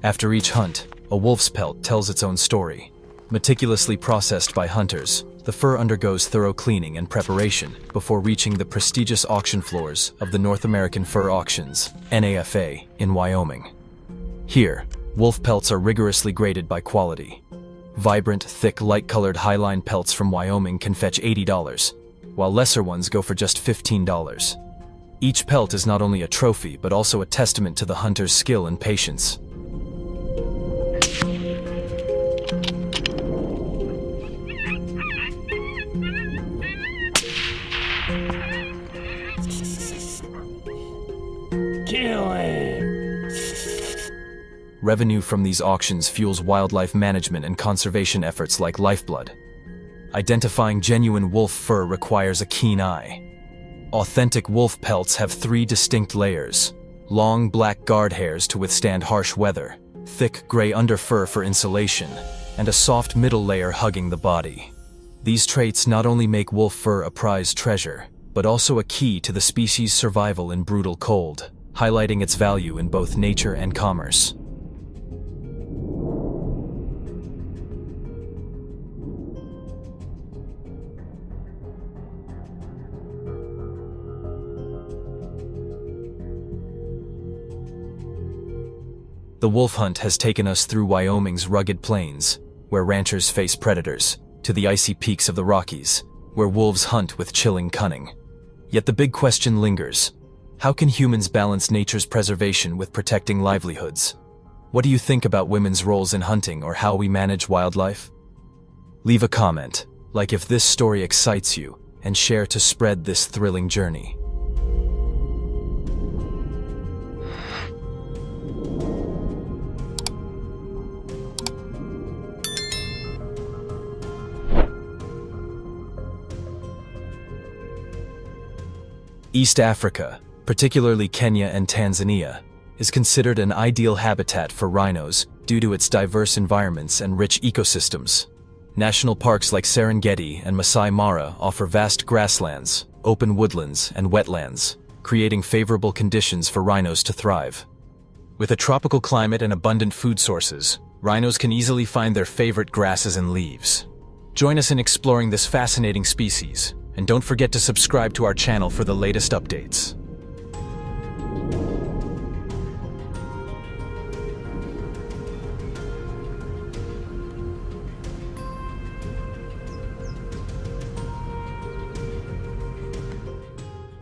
After each hunt, a wolf's pelt tells its own story. Meticulously processed by hunters, the fur undergoes thorough cleaning and preparation before reaching the prestigious auction floors of the North American Fur Auctions, NAFA, in Wyoming. Here, wolf pelts are rigorously graded by quality. Vibrant, thick, light-colored highline pelts from Wyoming can fetch $80, while lesser ones go for just $15. Each pelt is not only a trophy, but also a testament to the hunter's skill and patience. Kill him! Revenue from these auctions fuels wildlife management and conservation efforts like lifeblood. Identifying genuine wolf fur requires a keen eye. Authentic wolf pelts have 3 distinct layers: long black guard hairs to withstand harsh weather, thick gray underfur for insulation, and a soft middle layer hugging the body. These traits not only make wolf fur a prized treasure, but also a key to the species' survival in brutal cold, highlighting its value in both nature and commerce. The wolf hunt has taken us through Wyoming's rugged plains, where ranchers face predators, to the icy peaks of the Rockies, where wolves hunt with chilling cunning. Yet the big question lingers: how can humans balance nature's preservation with protecting livelihoods? What do you think about women's roles in hunting or how we manage wildlife? Leave a comment, like if this story excites you, and share to spread this thrilling journey. East Africa, particularly Kenya and Tanzania, is considered an ideal habitat for rhinos due to its diverse environments and rich ecosystems. National parks like Serengeti and Masai Mara offer vast grasslands, open woodlands, and wetlands, creating favorable conditions for rhinos to thrive. With a tropical climate and abundant food sources, rhinos can easily find their favorite grasses and leaves. Join us in exploring this fascinating species, and don't forget to subscribe to our channel for the latest updates.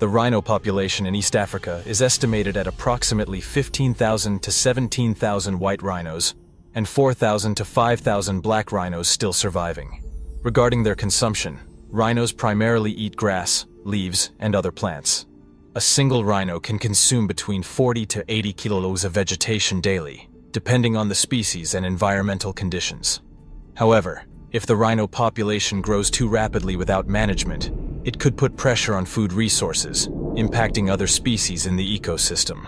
The rhino population in East Africa is estimated at approximately 15,000 to 17,000 white rhinos and 4,000 to 5,000 black rhinos still surviving. Regarding their consumption, rhinos primarily eat grass, leaves, and other plants. A single rhino can consume between 40 to 80 kilos of vegetation daily, depending on the species and environmental conditions. However, if the rhino population grows too rapidly without management, it could put pressure on food resources, impacting other species in the ecosystem.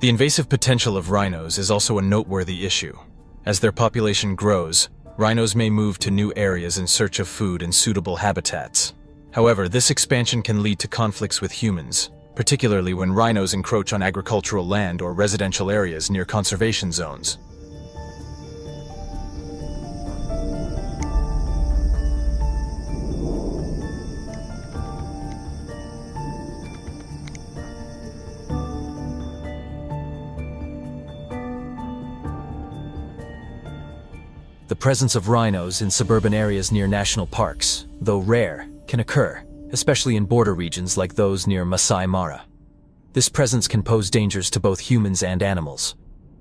The invasive potential of rhinos is also a noteworthy issue. As their population grows, rhinos may move to new areas in search of food and suitable habitats. However, this expansion can lead to conflicts with humans, particularly when rhinos encroach on agricultural land or residential areas near conservation zones. The presence of rhinos in suburban areas near national parks, though rare, can occur, especially in border regions like those near Masai Mara. This presence can pose dangers to both humans and animals.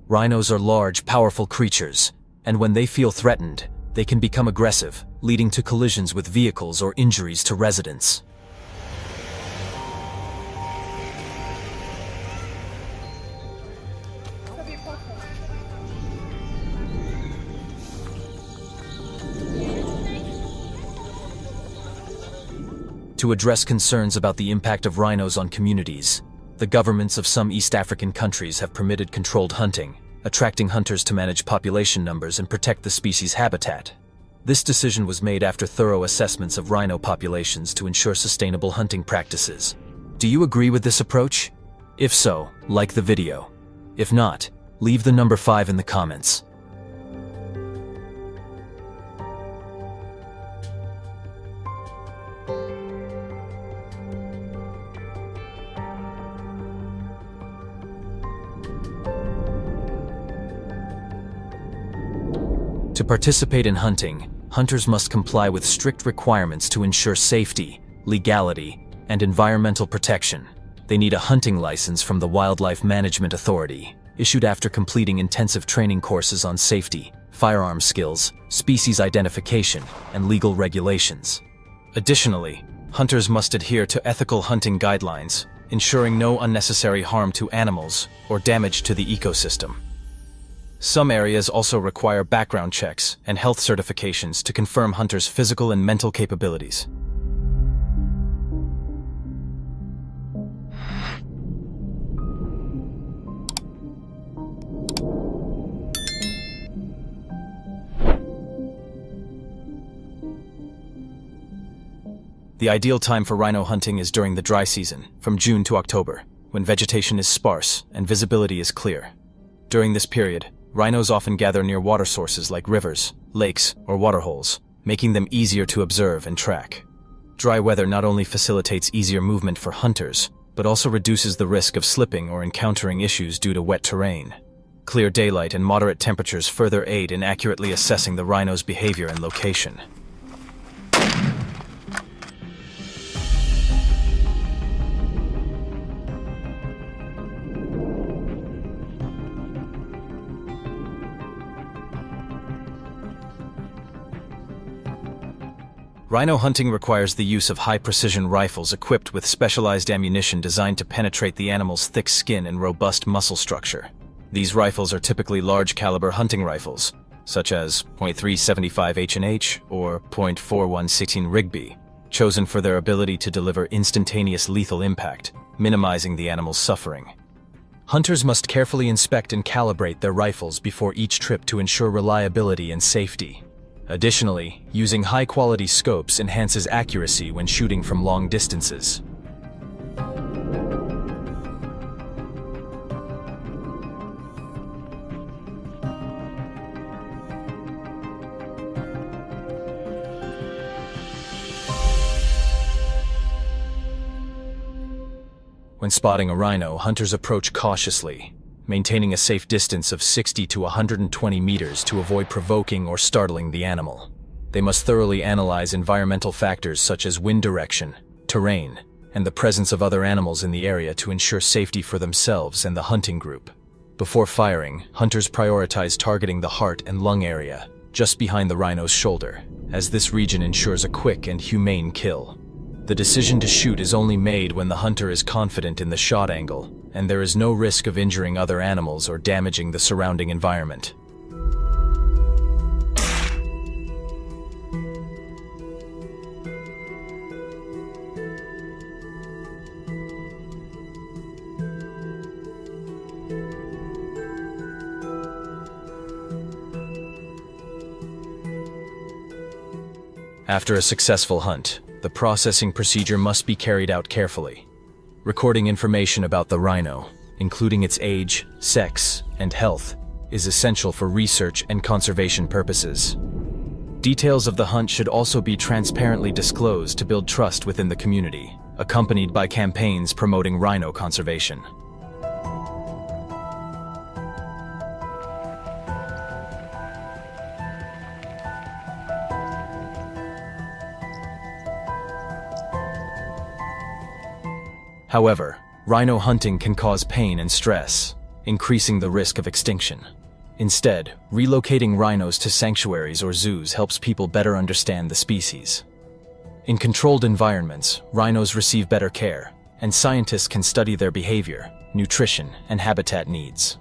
Rhinos are large, powerful creatures, and when they feel threatened, they can become aggressive, leading to collisions with vehicles or injuries to residents. To address concerns about the impact of rhinos on communities, the governments of some East African countries have permitted controlled hunting, attracting hunters to manage population numbers and protect the species' habitat. This decision was made after thorough assessments of rhino populations to ensure sustainable hunting practices. Do you agree with this approach? If so, like the video. If not, leave the number 5 in the comments. To participate in hunting, hunters must comply with strict requirements to ensure safety, legality, and environmental protection. They need a hunting license from the Wildlife Management Authority, issued after completing intensive training courses on safety, firearm skills, species identification, and legal regulations. Additionally, hunters must adhere to ethical hunting guidelines, ensuring no unnecessary harm to animals or damage to the ecosystem. Some areas also require background checks and health certifications to confirm hunters' physical and mental capabilities. The ideal time for rhino hunting is during the dry season, from June to October, when vegetation is sparse and visibility is clear. During this period, rhinos often gather near water sources like rivers, lakes, or waterholes, making them easier to observe and track. Dry weather not only facilitates easier movement for hunters, but also reduces the risk of slipping or encountering issues due to wet terrain. Clear daylight and moderate temperatures further aid in accurately assessing the rhino's behavior and location. Rhino hunting requires the use of high-precision rifles equipped with specialized ammunition designed to penetrate the animal's thick skin and robust muscle structure. These rifles are typically large-caliber hunting rifles, such as .375 H&H or .4116 Rigby, chosen for their ability to deliver instantaneous lethal impact, minimizing the animal's suffering. Hunters must carefully inspect and calibrate their rifles before each trip to ensure reliability and safety. Additionally, using high-quality scopes enhances accuracy when shooting from long distances. When spotting a rhino, hunters approach cautiously, maintaining a safe distance of 60 to 120 meters to avoid provoking or startling the animal. They must thoroughly analyze environmental factors such as wind direction, terrain, and the presence of other animals in the area to ensure safety for themselves and the hunting group. Before firing, hunters prioritize targeting the heart and lung area, just behind the rhino's shoulder, as this region ensures a quick and humane kill. The decision to shoot is only made when the hunter is confident in the shot angle, and there is no risk of injuring other animals or damaging the surrounding environment. After a successful hunt, the processing procedure must be carried out carefully. Recording information about the rhino, including its age, sex, and health, is essential for research and conservation purposes. Details of the hunt should also be transparently disclosed to build trust within the community, accompanied by campaigns promoting rhino conservation. However, rhino hunting can cause pain and stress, increasing the risk of extinction. Instead, relocating rhinos to sanctuaries or zoos helps people better understand the species. In controlled environments, rhinos receive better care, and scientists can study their behavior, nutrition, and habitat needs.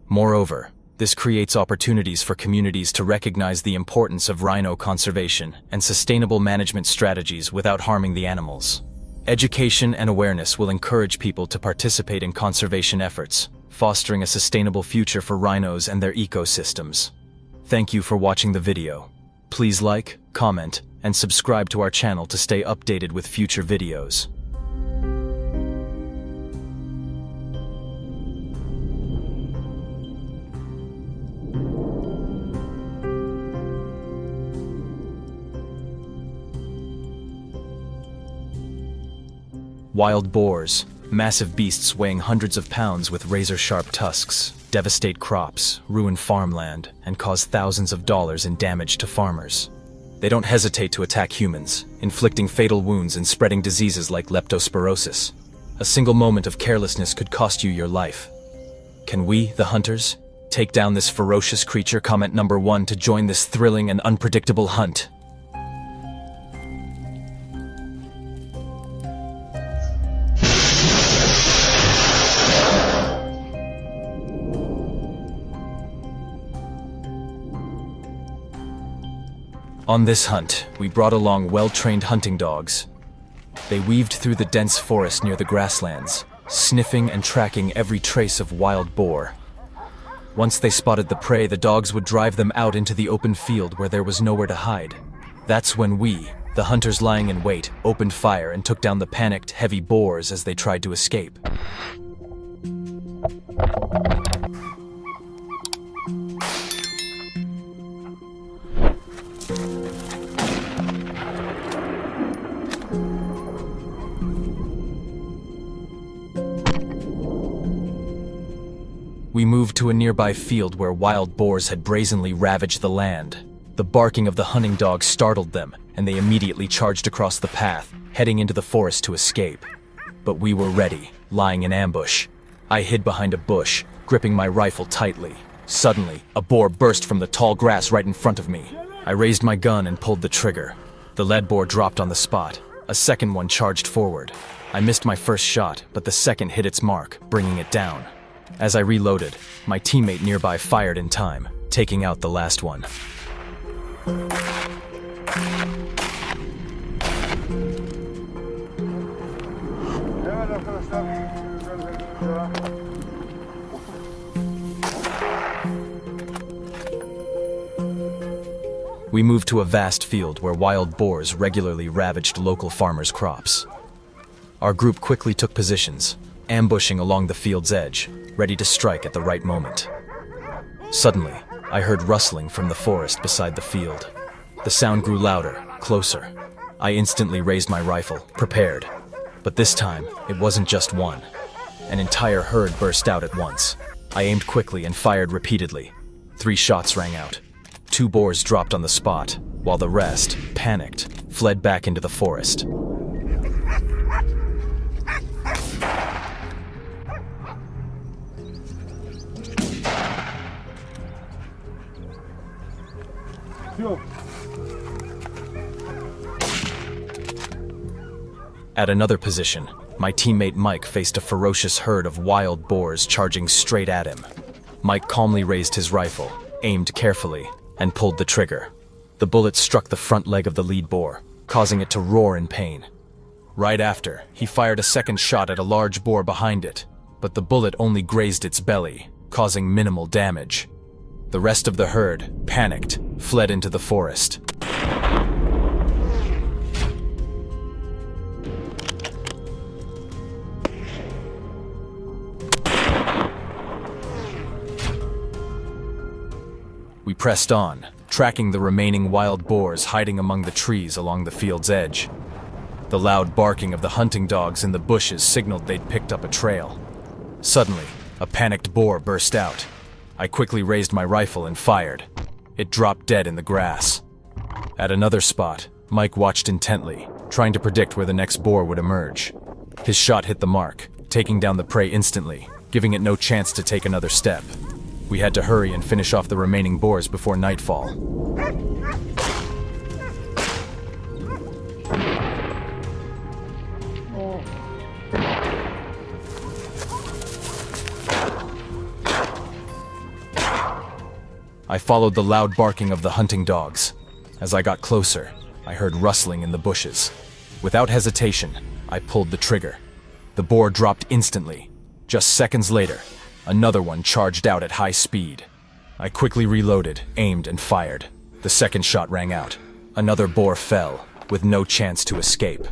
Moreover, this creates opportunities for communities to recognize the importance of rhino conservation and sustainable management strategies without harming the animals. Education and awareness will encourage people to participate in conservation efforts, fostering a sustainable future for rhinos and their ecosystems. Thank you for watching the video. Please like, comment, and subscribe to our channel to stay updated with future videos. Wild boars, massive beasts weighing hundreds of pounds with razor-sharp tusks, devastate crops, ruin farmland, and cause thousands of dollars in damage to farmers. They don't hesitate to attack humans, inflicting fatal wounds and spreading diseases like leptospirosis. A single moment of carelessness could cost you your life. Can we, the hunters, take down this ferocious creature? Comment number 1 to join this thrilling and unpredictable hunt. On this hunt, we brought along well-trained hunting dogs. They weaved through the dense forest near the grasslands, sniffing and tracking every trace of wild boar. Once they spotted the prey, the dogs would drive them out into the open field where there was nowhere to hide. That's when we, the hunters lying in wait, opened fire and took down the panicked, heavy boars as they tried to escape. We moved to a nearby field where wild boars had brazenly ravaged the land. The barking of the hunting dogs startled them, and they immediately charged across the path, heading into the forest to escape. But we were ready, lying in ambush. I hid behind a bush, gripping my rifle tightly. Suddenly, a boar burst from the tall grass right in front of me. I raised my gun and pulled the trigger. The lead boar dropped on the spot. A second one charged forward. I missed my first shot, but the second hit its mark, bringing it down. As I reloaded, my teammate nearby fired in time, taking out the last one. We moved to a vast field where wild boars regularly ravaged local farmers' crops. Our group quickly took positions, ambushing along the field's edge, ready to strike at the right moment. Suddenly, I heard rustling from the forest beside the field. The sound grew louder, closer. I instantly raised my rifle, prepared. But this time, it wasn't just one. An entire herd burst out at once. I aimed quickly and fired repeatedly. 3 shots rang out. 2 boars dropped on the spot, while the rest, panicked, fled back into the forest. At another position, my teammate Mike faced a ferocious herd of wild boars charging straight at him. Mike calmly raised his rifle, aimed carefully, and pulled the trigger. The bullet struck the front leg of the lead boar, causing it to roar in pain. Right after, he fired a second shot at a large boar behind it, but the bullet only grazed its belly, causing minimal damage. The rest of the herd, panicked, fled into the forest. We pressed on, tracking the remaining wild boars hiding among the trees along the field's edge. The loud barking of the hunting dogs in the bushes signaled they'd picked up a trail. Suddenly, a panicked boar burst out. I quickly raised my rifle and fired. It dropped dead in the grass. At another spot, Mike watched intently, trying to predict where the next boar would emerge. His shot hit the mark, taking down the prey instantly, giving it no chance to take another step. We had to hurry and finish off the remaining boars before nightfall. I followed the loud barking of the hunting dogs. As I got closer, I heard rustling in the bushes. Without hesitation, I pulled the trigger. The boar dropped instantly. Just seconds later, another one charged out at high speed. I quickly reloaded, aimed, and fired. The second shot rang out. Another boar fell, with no chance to escape.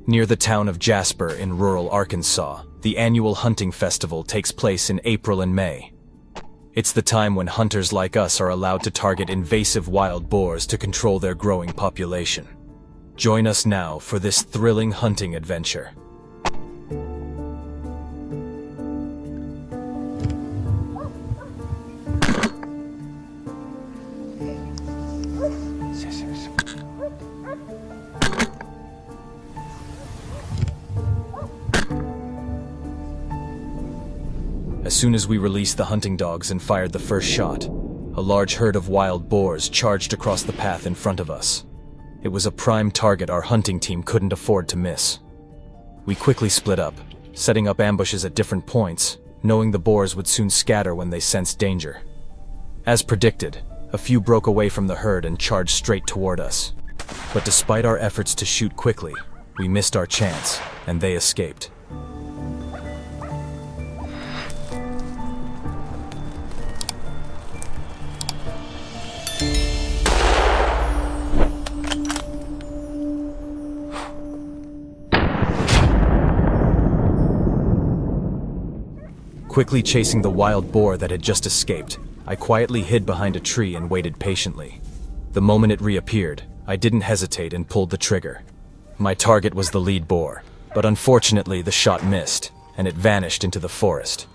Near the town of Jasper in rural Arkansas, the annual hunting festival takes place in April and May. It's the time when hunters like us are allowed to target invasive wild boars to control their growing population. Join us now for this thrilling hunting adventure. As soon as we released the hunting dogs and fired the first shot, a large herd of wild boars charged across the path in front of us. It was a prime target our hunting team couldn't afford to miss. We quickly split up, setting up ambushes at different points, knowing the boars would soon scatter when they sensed danger. As predicted, a few broke away from the herd and charged straight toward us. But despite our efforts to shoot quickly, we missed our chance, and they escaped. Quickly chasing the wild boar that had just escaped, I quietly hid behind a tree and waited patiently. The moment it reappeared, I didn't hesitate and pulled the trigger. My target was the lead boar, but unfortunately the shot missed, and it vanished into the forest.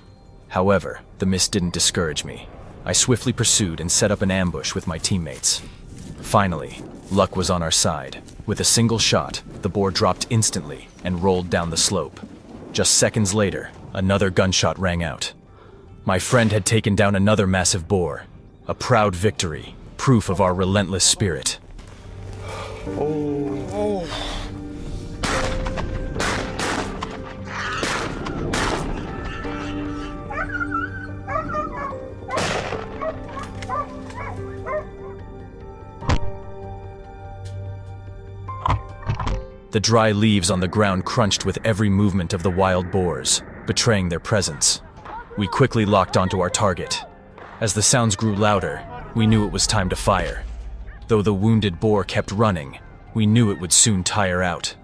However, the miss didn't discourage me. I swiftly pursued and set up an ambush with my teammates. Finally, luck was on our side. With a single shot, the boar dropped instantly and rolled down the slope. Just seconds later, another gunshot rang out. My friend had taken down another massive boar. A proud victory, proof of our relentless spirit. The dry leaves on the ground crunched with every movement of the wild boars, betraying their presence. We quickly locked onto our target. As the sounds grew louder, we knew it was time to fire. Though the wounded boar kept running, we knew it would soon tire out.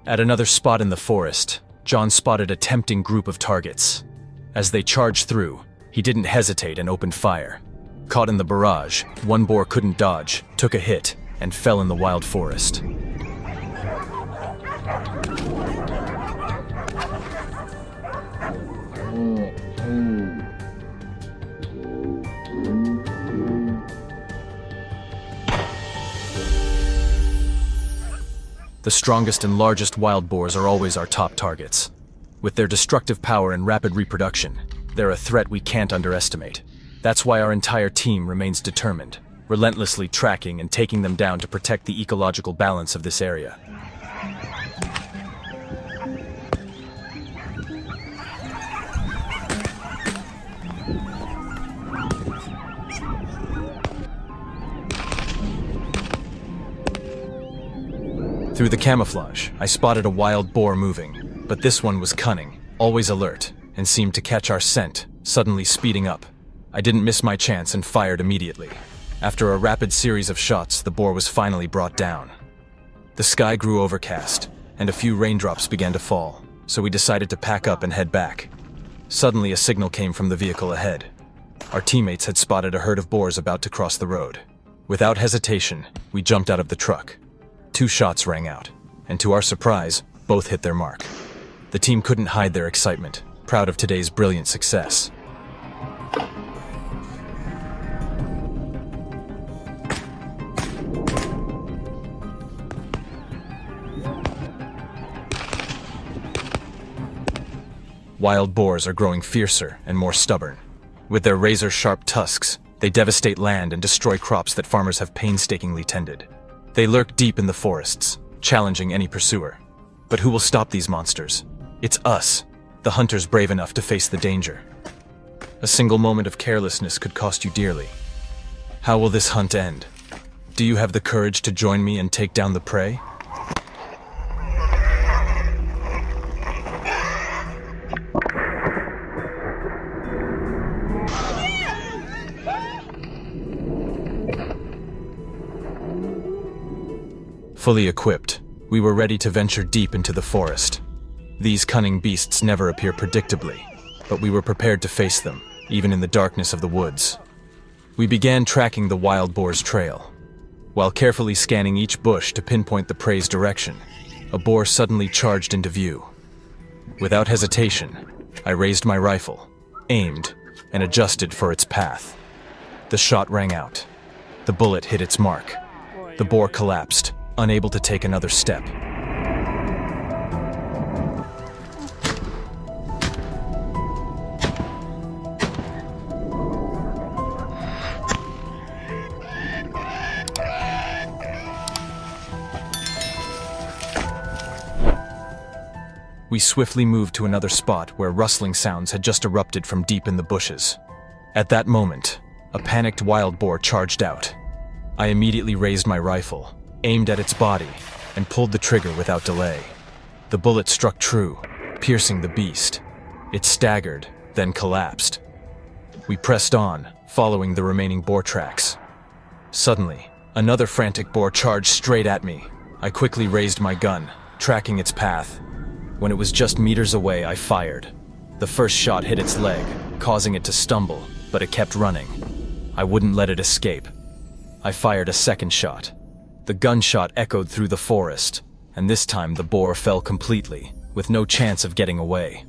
At another spot in the forest, John spotted a tempting group of targets. As they charged through, he didn't hesitate and opened fire. Caught in the barrage, one boar couldn't dodge, took a hit, and fell in the wild forest. The strongest and largest wild boars are always our top targets. With their destructive power and rapid reproduction, they're a threat we can't underestimate. That's why our entire team remains determined, relentlessly tracking and taking them down to protect the ecological balance of this area. Through the camouflage, I spotted a wild boar moving, but this one was cunning, always alert, and seemed to catch our scent, suddenly speeding up. I didn't miss my chance and fired immediately. After a rapid series of shots, the boar was finally brought down. The sky grew overcast, and a few raindrops began to fall, so we decided to pack up and head back. Suddenly, a signal came from the vehicle ahead. Our teammates had spotted a herd of boars about to cross the road. Without hesitation, we jumped out of the truck. 2 shots rang out, and to our surprise, both hit their mark. The team couldn't hide their excitement, proud of today's brilliant success. Wild boars are growing fiercer and more stubborn. With their razor-sharp tusks, they devastate land and destroy crops that farmers have painstakingly tended. They lurk deep in the forests, challenging any pursuer. But who will stop these monsters? It's us, the hunters brave enough to face the danger. A single moment of carelessness could cost you dearly. How will this hunt end? Do you have the courage to join me and take down the prey? Fully equipped, we were ready to venture deep into the forest. These cunning beasts never appear predictably, but we were prepared to face them, even in the darkness of the woods. We began tracking the wild boar's trail. While carefully scanning each bush to pinpoint the prey's direction, a boar suddenly charged into view. Without hesitation, I raised my rifle, aimed, and adjusted for its path. The shot rang out. The bullet hit its mark. The boar collapsed, unable to take another step. We swiftly moved to another spot where rustling sounds had just erupted from deep in the bushes. At that moment, a panicked wild boar charged out. I immediately raised my rifle, aimed at its body, and pulled the trigger without delay. The bullet struck true, piercing the beast. It staggered, then collapsed. We pressed on, following the remaining boar tracks. Suddenly, another frantic boar charged straight at me. I quickly raised my gun, tracking its path. When it was just meters away, I fired. The first shot hit its leg, causing it to stumble, but it kept running. I wouldn't let it escape. I fired a second shot. The gunshot echoed through the forest, and this time the boar fell completely, with no chance of getting away.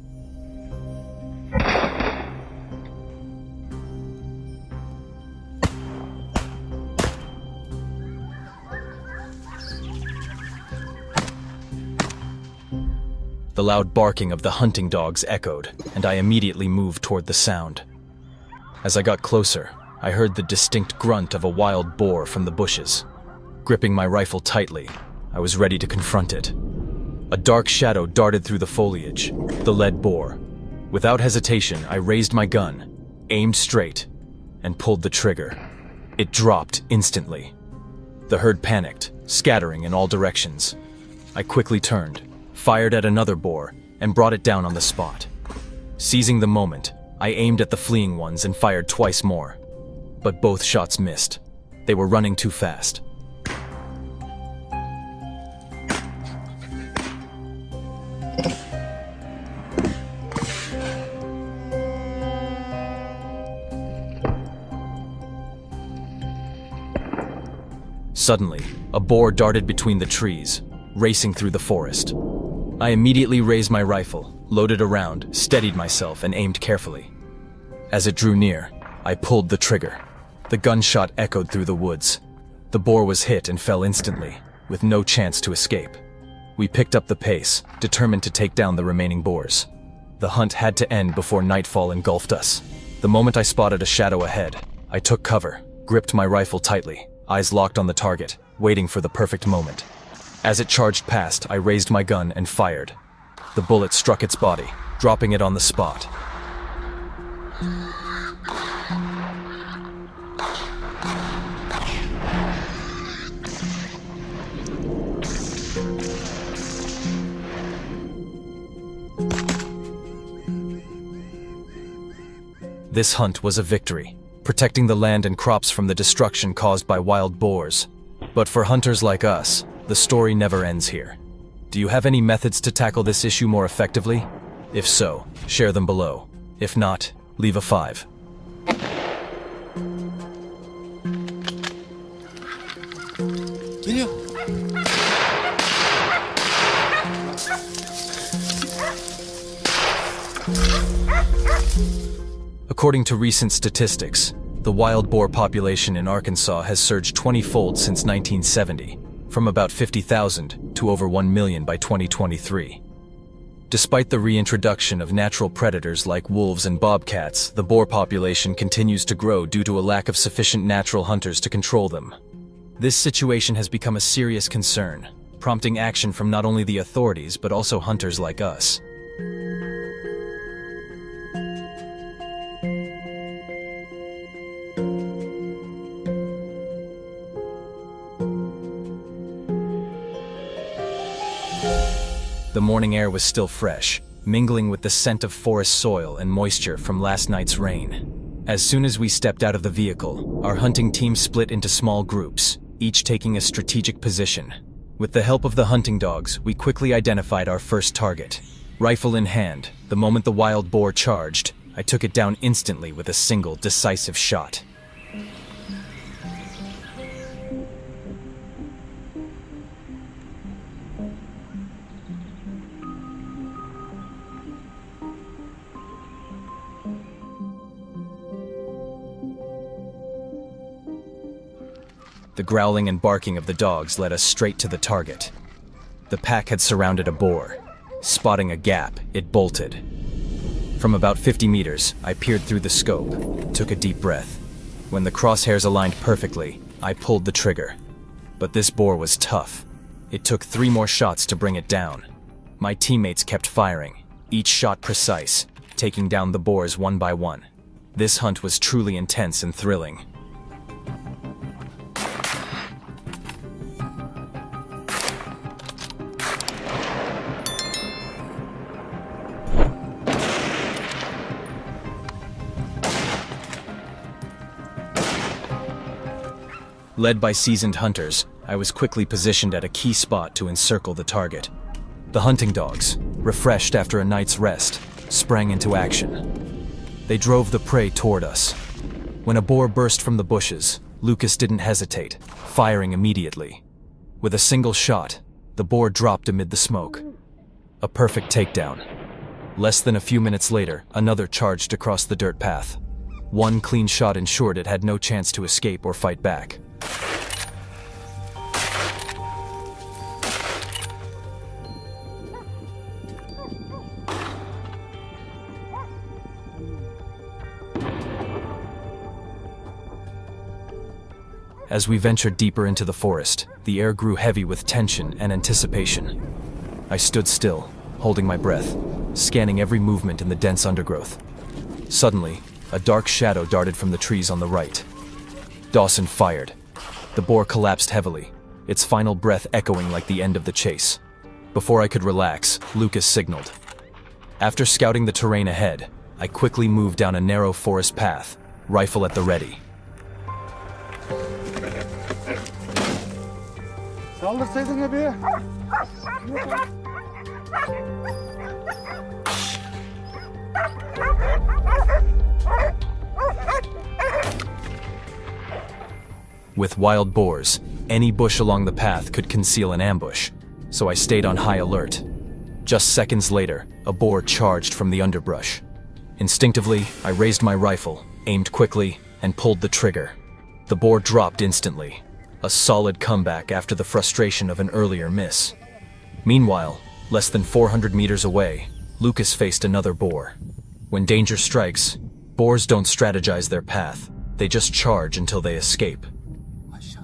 The loud barking of the hunting dogs echoed, and I immediately moved toward the sound. As I got closer, I heard the distinct grunt of a wild boar from the bushes. Gripping my rifle tightly, I was ready to confront it. A dark shadow darted through the foliage, the lead boar. Without hesitation, I raised my gun, aimed straight, and pulled the trigger. It dropped instantly. The herd panicked, scattering in all directions. I quickly turned, fired at another boar, and brought it down on the spot. Seizing the moment, I aimed at the fleeing ones and fired twice more. But both shots missed. They were running too fast. Suddenly, a boar darted between the trees, racing through the forest. I immediately raised my rifle, loaded a round, steadied myself, and aimed carefully. As it drew near, I pulled the trigger. The gunshot echoed through the woods. The boar was hit and fell instantly, with no chance to escape. We picked up the pace, determined to take down the remaining boars. The hunt had to end before nightfall engulfed us. The moment I spotted a shadow ahead, I took cover, gripped my rifle tightly, eyes locked on the target, waiting for the perfect moment. As it charged past, I raised my gun and fired. The bullet struck its body, dropping it on the spot. This hunt was a victory, protecting the land and crops from the destruction caused by wild boars. But for hunters like us, the story never ends here. Do you have any methods to tackle this issue more effectively? If so, share them below. If not, leave a 5. According to recent statistics, the wild boar population in Arkansas has surged 20-fold since 1970, from about 50,000 to over 1 million by 2023. Despite the reintroduction of natural predators like wolves and bobcats, the boar population continues to grow due to a lack of sufficient natural hunters to control them. This situation has become a serious concern, prompting action from not only the authorities but also hunters like us. The morning air was still fresh, mingling with the scent of forest soil and moisture from last night's rain. As soon as we stepped out of the vehicle, our hunting team split into small groups, each taking a strategic position. With the help of the hunting dogs, we quickly identified our first target. Rifle in hand, the moment the wild boar charged, I took it down instantly with a single decisive shot. The growling and barking of the dogs led us straight to the target. The pack had surrounded a boar. Spotting a gap, it bolted. From about 50 meters, I peered through the scope, took a deep breath. When the crosshairs aligned perfectly, I pulled the trigger. But this boar was tough. It took 3 more shots to bring it down. My teammates kept firing, each shot precise, taking down the boars one by one. This hunt was truly intense and thrilling. Led by seasoned hunters, I was quickly positioned at a key spot to encircle the target. The hunting dogs, refreshed after a night's rest, sprang into action. They drove the prey toward us. When a boar burst from the bushes, Lucas didn't hesitate, firing immediately. With a single shot, the boar dropped amid the smoke. A perfect takedown. Less than a few minutes later, another charged across the dirt path. One clean shot ensured it had no chance to escape or fight back. As we ventured deeper into the forest, the air grew heavy with tension and anticipation. I stood still, holding my breath, scanning every movement in the dense undergrowth. Suddenly, a dark shadow darted from the trees on the right. Dawson fired. The boar collapsed heavily, its final breath echoing like the end of the chase. Before I could relax, Lucas signaled. After scouting the terrain ahead, I quickly moved down a narrow forest path, rifle at the ready. Saldırsaydın ya bir. With wild boars, any bush along the path could conceal an ambush, so I stayed on high alert. Just seconds later, a boar charged from the underbrush. Instinctively, I raised my rifle, aimed quickly, and pulled the trigger. The boar dropped instantly, a solid comeback after the frustration of an earlier miss. Meanwhile, less than 400 meters away, Lucas faced another boar. When danger strikes, boars don't strategize their path, they just charge until they escape.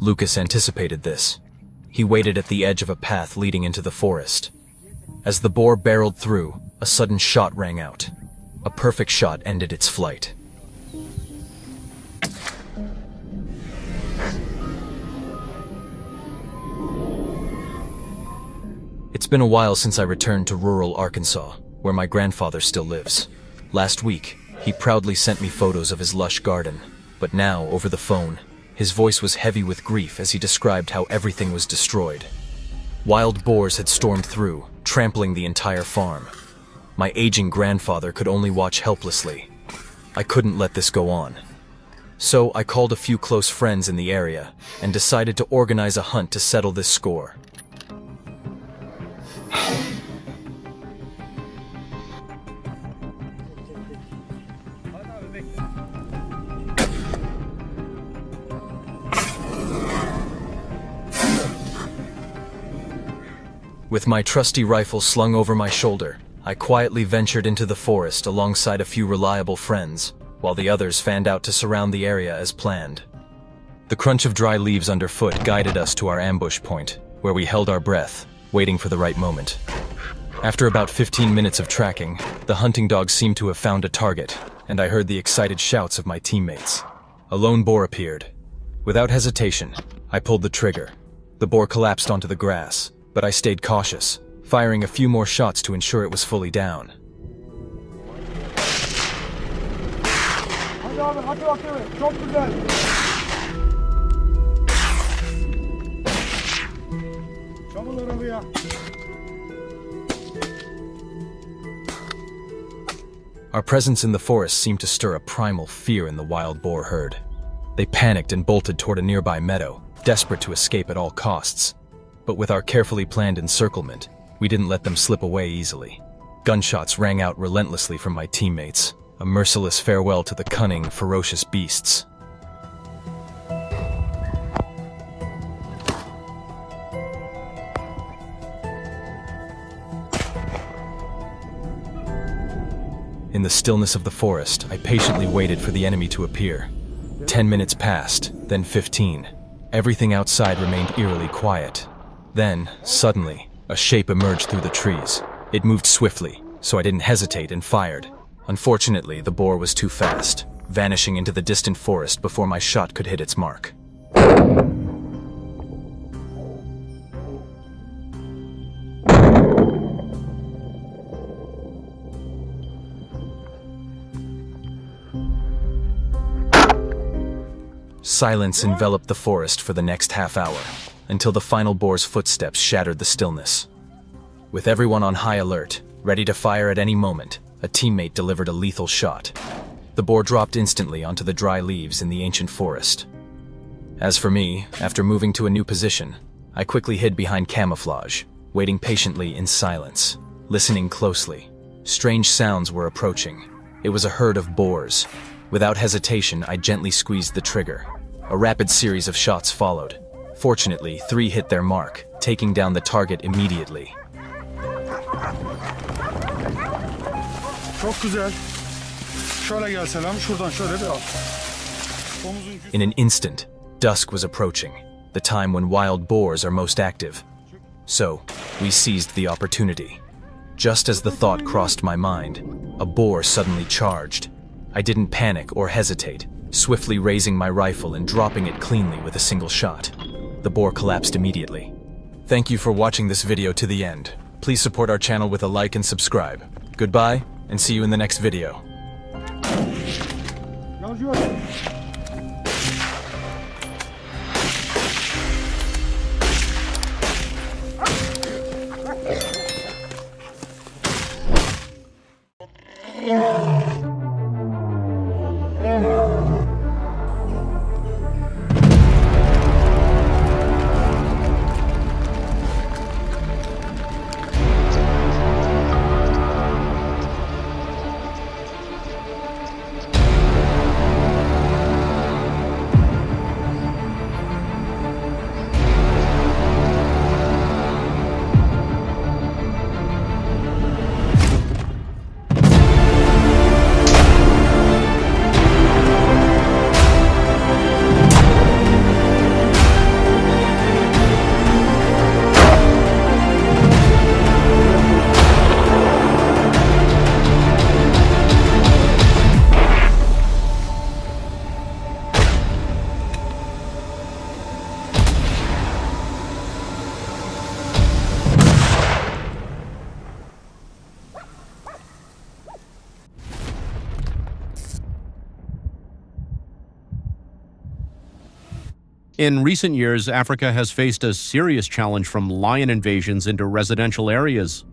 Lucas anticipated this. He waited at the edge of a path leading into the forest. As the boar barreled through, a sudden shot rang out. A perfect shot ended its flight. It's been a while since I returned to rural Arkansas, where my grandfather still lives. Last week, he proudly sent me photos of his lush garden, but now, over the phone, his voice was heavy with grief as he described how everything was destroyed. Wild boars had stormed through, trampling the entire farm. My aging grandfather could only watch helplessly. I couldn't let this go on. So I called a few close friends in the area and decided to organize a hunt to settle this score. With my trusty rifle slung over my shoulder, I quietly ventured into the forest alongside a few reliable friends, while the others fanned out to surround the area as planned. The crunch of dry leaves underfoot guided us to our ambush point, where we held our breath, waiting for the right moment. After about 15 minutes of tracking, the hunting dogs seemed to have found a target, and I heard the excited shouts of my teammates. A lone boar appeared. Without hesitation, I pulled the trigger. The boar collapsed onto the grass, but I stayed cautious, firing a few more shots to ensure it was fully down. Hadi abi, hadi bakayım. Çok güzel. Çamur arabaya. Our presence in the forest seemed to stir a primal fear in the wild boar herd. They panicked and bolted toward a nearby meadow, desperate to escape at all costs. But with our carefully planned encirclement, we didn't let them slip away easily. Gunshots rang out relentlessly from my teammates, a merciless farewell to the cunning, ferocious beasts. In the stillness of the forest, I patiently waited for the enemy to appear. 10 minutes passed, then 15. Everything outside remained eerily quiet. Then, suddenly, a shape emerged through the trees. It moved swiftly, so I didn't hesitate and fired. Unfortunately, the boar was too fast, vanishing into the distant forest before my shot could hit its mark. Silence enveloped the forest for the next half hour, until the final boar's footsteps shattered the stillness. With everyone on high alert, ready to fire at any moment, a teammate delivered a lethal shot. The boar dropped instantly onto the dry leaves in the ancient forest. As for me, after moving to a new position, I quickly hid behind camouflage, waiting patiently in silence, listening closely. Strange sounds were approaching. It was a herd of boars. Without hesitation, I gently squeezed the trigger. A rapid series of shots followed. Fortunately, 3 hit their mark, taking down the target immediately. Çok güzel. Şöyle gel Selam, şuradan şöyle bir al. In an instant, dusk was approaching, the time when wild boars are most active. So, we seized the opportunity. Just as the thought crossed my mind, a boar suddenly charged. I didn't panic or hesitate, swiftly raising my rifle and dropping it cleanly with a single shot. The boar collapsed immediately. Thank you for watching this video to the end. Please support our channel with a like and subscribe. Goodbye, and see you in the next video. In recent years, Africa has faced a serious challenge from lion invasions into residential areas.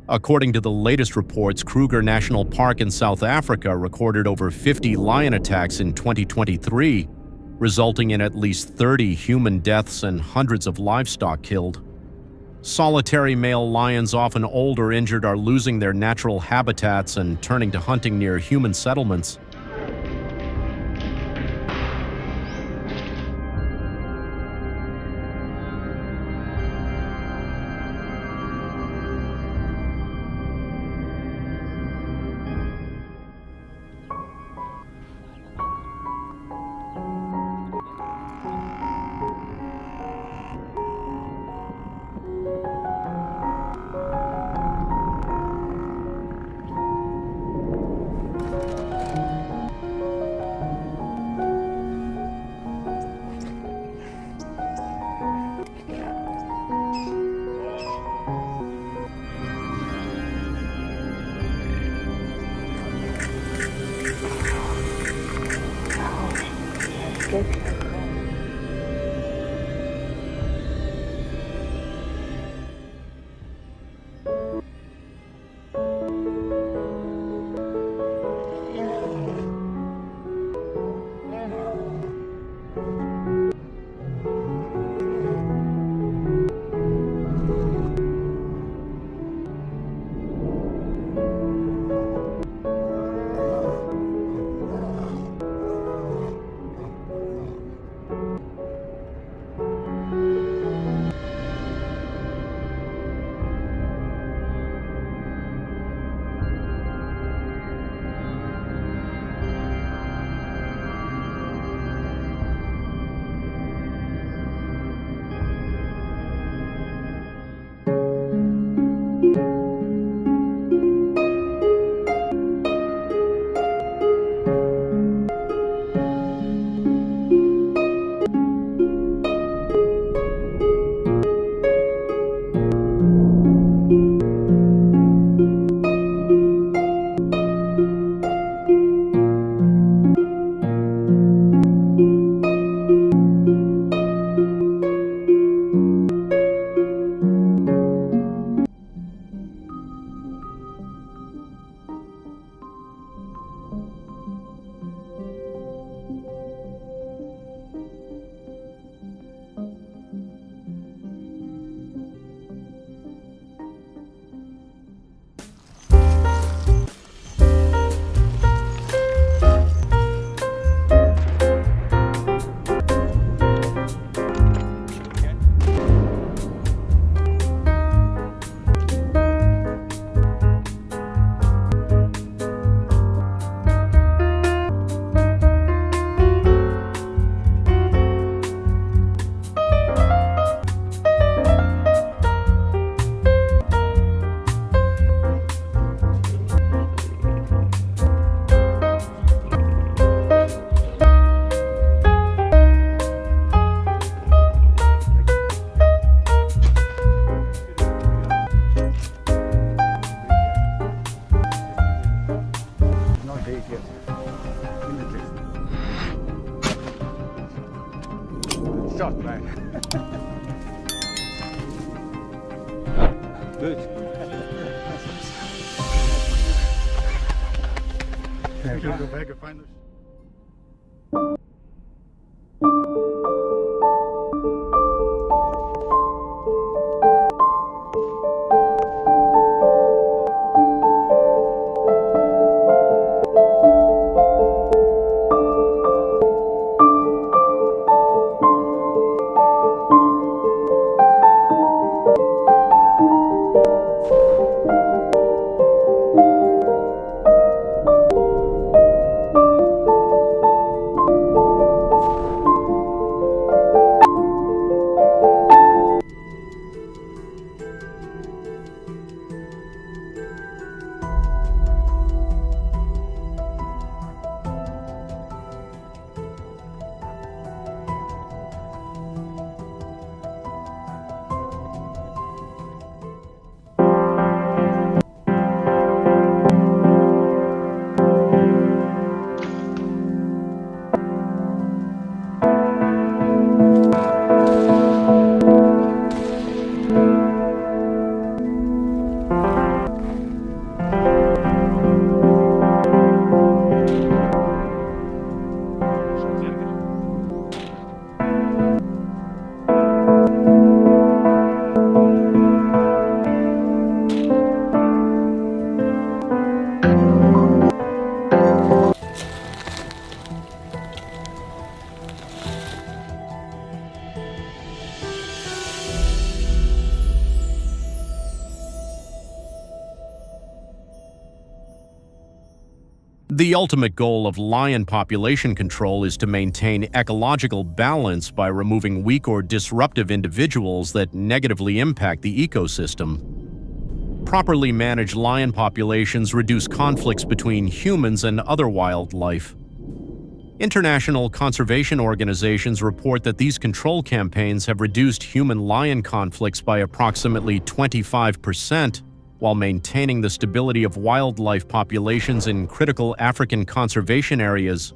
According to the latest reports, Kruger National Park in South Africa recorded over 50 lion attacks in 2023, resulting in at least 30 human deaths and hundreds of livestock killed. Solitary male lions, often old or injured, are losing their natural habitats and turning to hunting near human settlements. not take yet. Shot, man. Good. Can you go back and find those? The ultimate goal of lion population control is to maintain ecological balance by removing weak or disruptive individuals that negatively impact the ecosystem. Properly managed lion populations reduce conflicts between humans and other wildlife. International conservation organizations report that these control campaigns have reduced human-lion conflicts by approximately 25%, while maintaining the stability of wildlife populations in critical African conservation areas.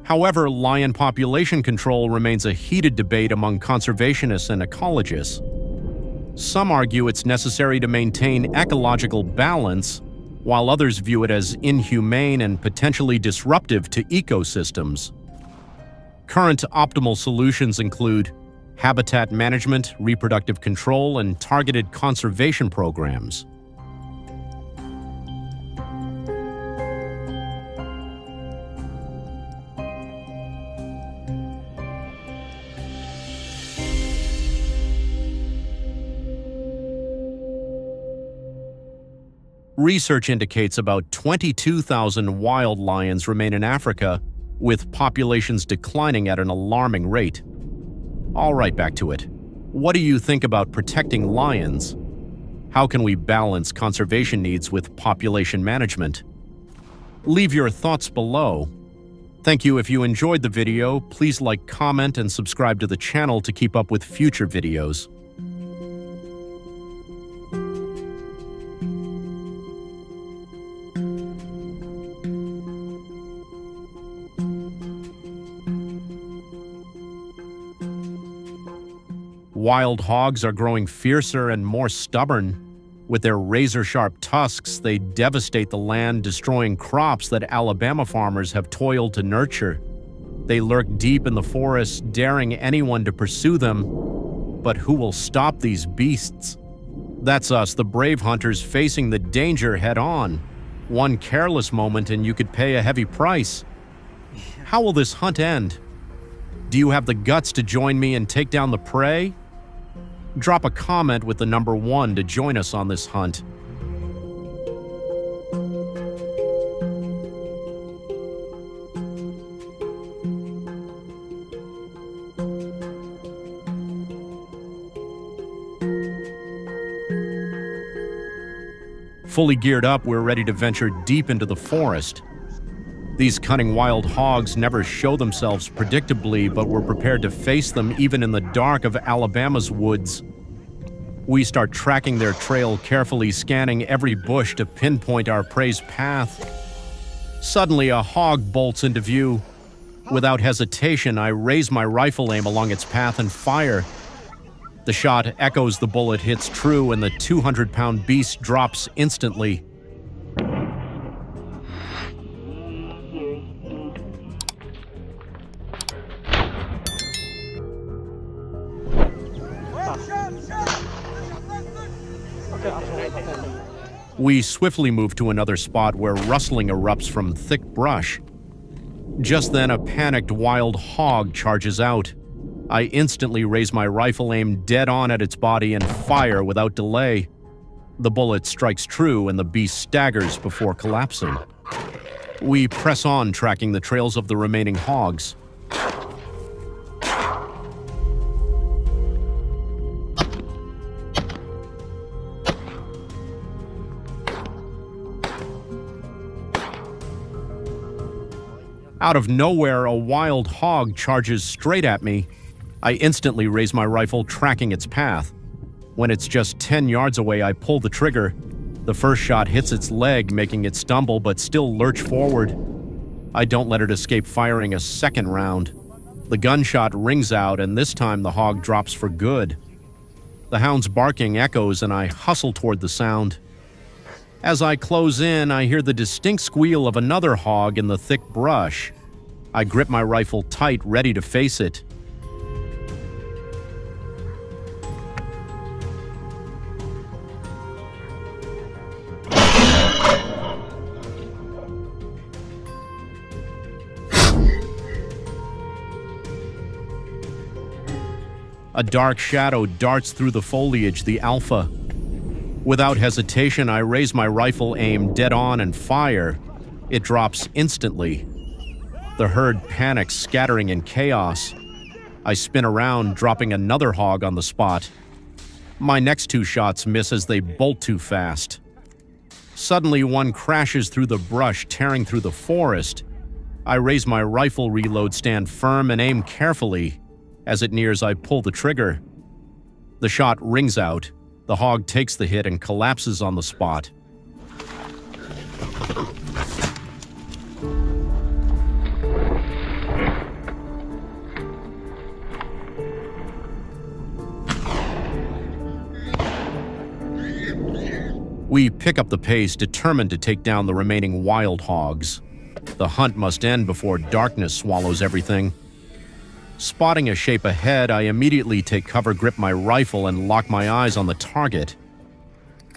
However, lion population control remains a heated debate among conservationists and ecologists. Some argue it's necessary to maintain ecological balance, while others view it as inhumane and potentially disruptive to ecosystems. Current optimal solutions include habitat management, reproductive control, and targeted conservation programs. Research indicates about 22,000 wild lions remain in Africa, with populations declining at an alarming rate. All right, back to it. What do you think about protecting lions? How can we balance conservation needs with population management? Leave your thoughts below. Thank you. If you enjoyed the video, please like, comment, and subscribe to the channel to keep up with future videos. Wild hogs are growing fiercer and more stubborn. With their razor-sharp tusks, they devastate the land, destroying crops that Alabama farmers have toiled to nurture. They lurk deep in the forest, daring anyone to pursue them. But who will stop these beasts? That's us, the brave hunters, facing the danger head-on. One careless moment and you could pay a heavy price. How will this hunt end? Do you have the guts to join me and take down the prey? Drop a comment with the number 1 to join us on this hunt. Fully geared up, we're ready to venture deep into the forest. These cunning wild hogs never show themselves predictably, but we're prepared to face them even in the dark of Alabama's woods. We start tracking their trail, carefully scanning every bush to pinpoint our prey's path. Suddenly, a hog bolts into view. Without hesitation, I raise my rifle aim along its path and fire. The shot echoes, the bullet hits true, and the 200-pound beast drops instantly. We swiftly move to another spot where rustling erupts from thick brush. Just then, a panicked wild hog charges out. I instantly raise my rifle aim dead on at its body and fire without delay. The bullet strikes true and the beast staggers before collapsing. We press on, tracking the trails of the remaining hogs. Out of nowhere, a wild hog charges straight at me. I instantly raise my rifle, tracking its path. When it's just 10 yards away, I pull the trigger. The first shot hits its leg, making it stumble but still lurch forward. I don't let it escape firing a second round. The gunshot rings out, and this time the hog drops for good. The hound's barking echoes, and I hustle toward the sound. As I close in, I hear the distinct squeal of another hog in the thick brush. I grip my rifle tight, ready to face it. A dark shadow darts through the foliage, the alpha. Without hesitation, I raise my rifle aim dead on and fire. It drops instantly. The herd panics, scattering in chaos. I spin around, dropping another hog on the spot. My next two shots miss as they bolt too fast. Suddenly, one crashes through the brush, tearing through the forest. I raise my rifle, reload, stand firm, and aim carefully. As it nears, I pull the trigger. The shot rings out. The hog takes the hit and collapses on the spot. We pick up the pace, determined to take down the remaining wild hogs. The hunt must end before darkness swallows everything. Spotting a shape ahead, I immediately take cover, grip my rifle, and lock my eyes on the target.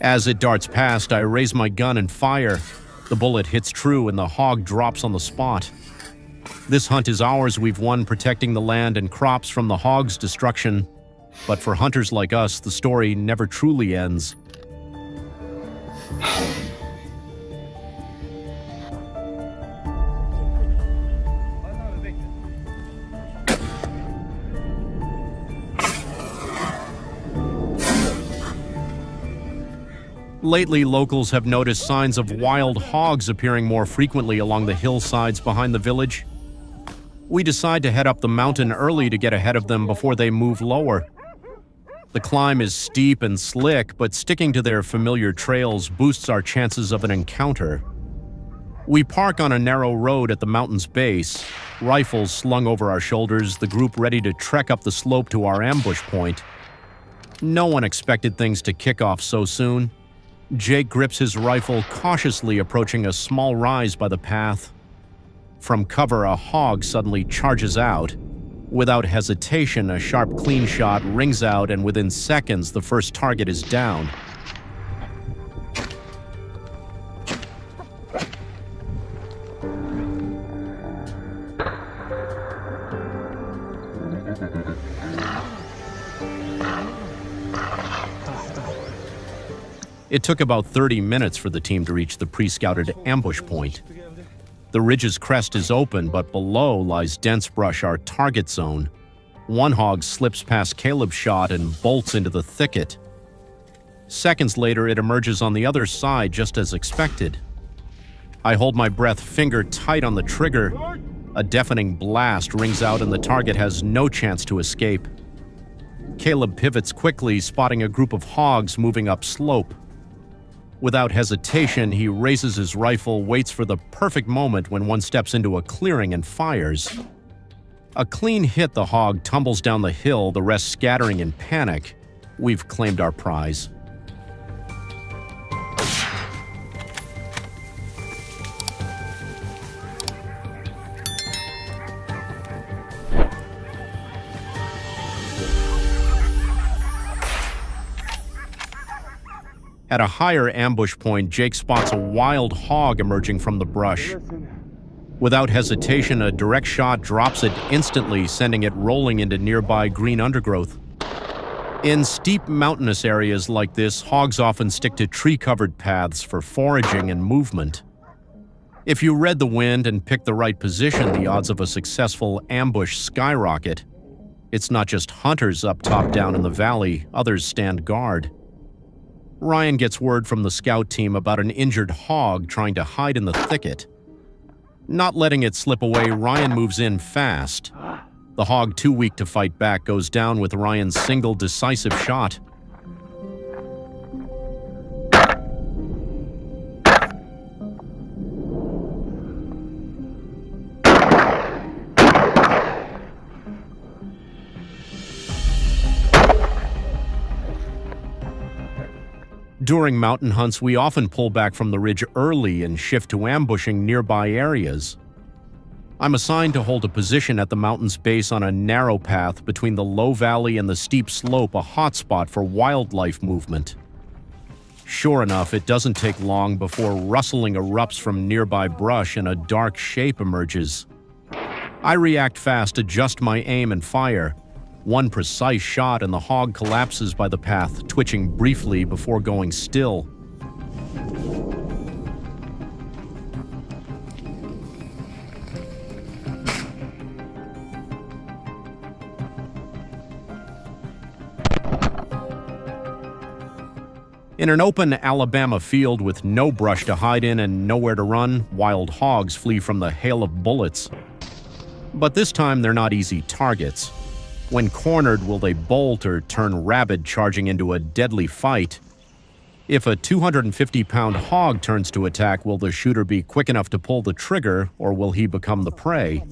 As it darts past, I raise my gun and fire. The bullet hits true and the hog drops on the spot. This hunt is ours. We've won, protecting the land and crops from the hog's destruction. But for hunters like us, the story never truly ends. Lately, locals have noticed signs of wild hogs appearing more frequently along the hillsides behind the village. We decide to head up the mountain early to get ahead of them before they move lower. The climb is steep and slick, but sticking to their familiar trails boosts our chances of an encounter. We park on a narrow road at the mountain's base, rifles slung over our shoulders, the group ready to trek up the slope to our ambush point. No one expected things to kick off so soon. Jake grips his rifle, cautiously approaching a small rise by the path. From cover, a hog suddenly charges out. Without hesitation, a sharp, clean shot rings out, and within seconds, the first target is down. It took about 30 minutes for the team to reach the pre-scouted ambush point. The ridge's crest is open, but below lies dense brush, our target zone. One hog slips past Caleb's shot and bolts into the thicket. Seconds later, it emerges on the other side just as expected. I hold my breath, finger tight on the trigger. A deafening blast rings out and the target has no chance to escape. Caleb pivots quickly, spotting a group of hogs moving up slope. Without hesitation, he raises his rifle, waits for the perfect moment when one steps into a clearing and fires. A clean hit, the hog tumbles down the hill, the rest scattering in panic. We've claimed our prize. At a higher ambush point, Jake spots a wild hog emerging from the brush. Without hesitation, a direct shot drops it instantly, sending it rolling into nearby green undergrowth. In steep mountainous areas like this, hogs often stick to tree-covered paths for foraging and movement. If you read the wind and pick the right position, the odds of a successful ambush skyrocket. It's not just hunters up top down in the valley, others stand guard. Ryan gets word from the scout team about an injured hog trying to hide in the thicket. Not letting it slip away, Ryan moves in fast. The hog, too weak to fight back, goes down with Ryan's single decisive shot. During mountain hunts, we often pull back from the ridge early and shift to ambushing nearby areas. I'm assigned to hold a position at the mountain's base on a narrow path between the low valley and the steep slope, a hotspot for wildlife movement. Sure enough, it doesn't take long before rustling erupts from nearby brush and a dark shape emerges. I react fast, adjust my aim and fire. One precise shot and the hog collapses by the path, twitching briefly before going still. In an open Alabama field with no brush to hide in and nowhere to run, wild hogs flee from the hail of bullets. But this time they're not easy targets. When cornered, will they bolt or turn rabid, charging into a deadly fight? If a 250-pound hog turns to attack, will the shooter be quick enough to pull the trigger, or will he become the prey?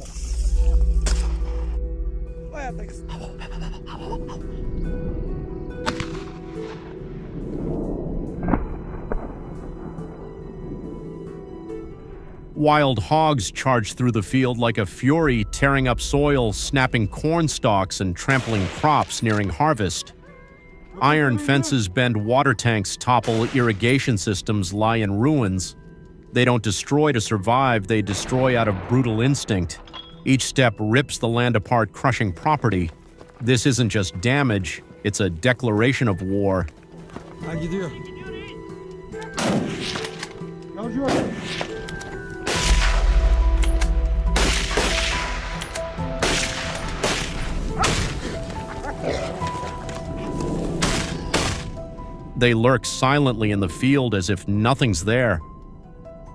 Wild hogs charge through the field like a fury, tearing up soil, snapping corn stalks, and trampling crops nearing harvest. Iron fences bend, water tanks topple, irrigation systems lie in ruins. They don't destroy to survive, they destroy out of brutal instinct. Each step rips the land apart, crushing property. This isn't just damage, it's a declaration of war. They lurk silently in the field as if nothing's there.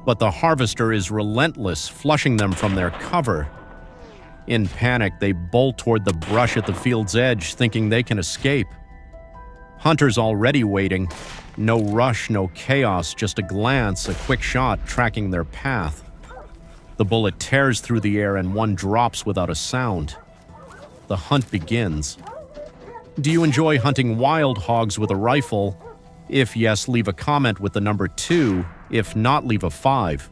But the harvester is relentless, flushing them from their cover. In panic, they bolt toward the brush at the field's edge, thinking they can escape. Hunters already waiting. No rush, no chaos, just a glance, a quick shot tracking their path. The bullet tears through the air and one drops without a sound. The hunt begins. Do you enjoy hunting wild hogs with a rifle? If yes, leave a comment with the number 2. If not, leave a 5.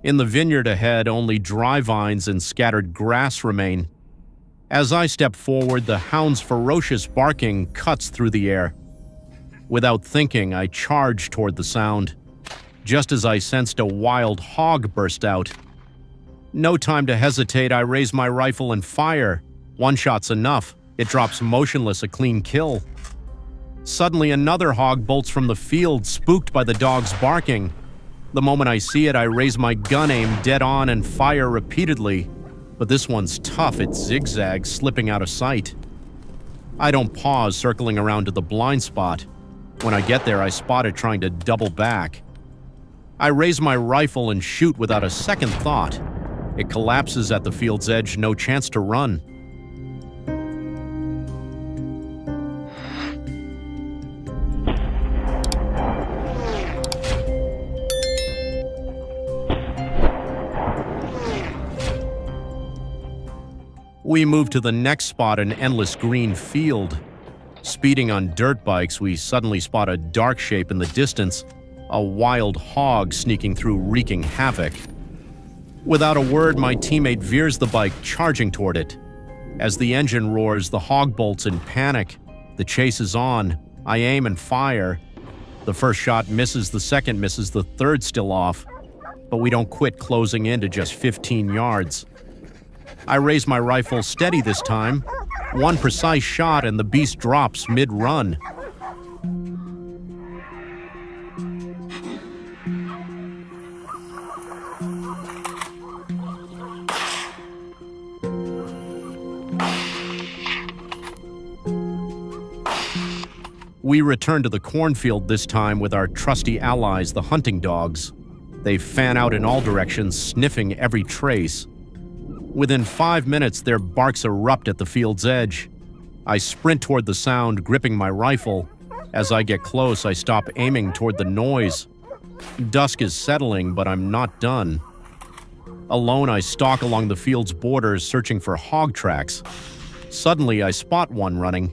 In the vineyard ahead, only dry vines and scattered grass remain. As I step forward, the hound's ferocious barking cuts through the air. Without thinking, I charge toward the sound. Just as I sensed a wild hog burst out. No time to hesitate, I raise my rifle and fire. One shot's enough. It drops motionless, a clean kill. Suddenly, another hog bolts from the field, spooked by the dog's barking. The moment I see it, I raise my gun aim dead on and fire repeatedly. But this one's tough. It zigzags, slipping out of sight. I don't pause, circling around to the blind spot. When I get there, I spot it trying to double back. I raise my rifle and shoot without a second thought. It collapses at the field's edge, no chance to run. We move to the next spot, an endless green field. Speeding on dirt bikes, we suddenly spot a dark shape in the distance, a wild hog sneaking through, wreaking havoc. Without a word, my teammate veers the bike, charging toward it. As the engine roars, the hog bolts in panic. The chase is on. I aim and fire. The first shot misses, the second misses, the third still off. But we don't quit, closing in to just 15 yards. I raise my rifle steady this time. One precise shot and the beast drops mid-run. We return to the cornfield this time with our trusty allies, the hunting dogs. They fan out in all directions, sniffing every trace. Within 5 minutes, their barks erupt at the field's edge. I sprint toward the sound, gripping my rifle. As I get close, I stop aiming toward the noise. Dusk is settling, but I'm not done. Alone, I stalk along the field's borders, searching for hog tracks. Suddenly, I spot one running.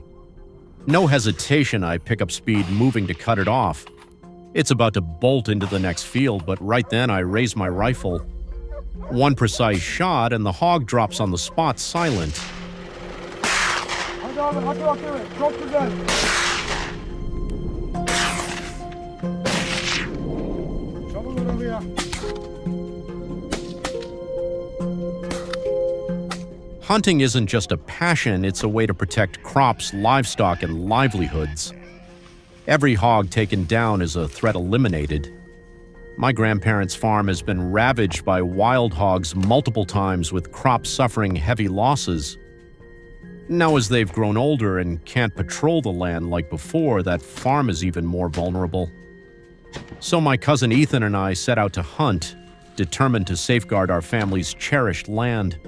No hesitation, I pick up speed, moving to cut it off. It's about to bolt into the next field, but right then I raise my rifle. One precise shot, and the hog drops on the spot, silent. Hunting isn't just a passion, it's a way to protect crops, livestock, and livelihoods. Every hog taken down is a threat eliminated. My grandparents' farm has been ravaged by wild hogs multiple times, with crops suffering heavy losses. Now, as they've grown older and can't patrol the land like before, that farm is even more vulnerable. So my cousin Ethan and I set out to hunt, determined to safeguard our family's cherished land.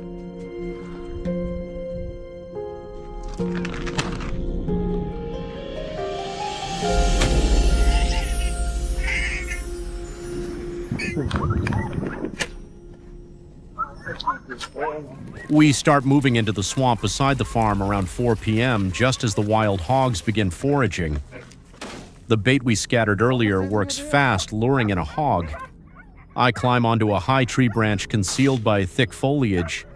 We start moving into the swamp beside the farm around 4 p.m., just as the wild hogs begin foraging. The bait we scattered earlier works fast, luring in a hog. I climb onto a high tree branch concealed by thick foliage.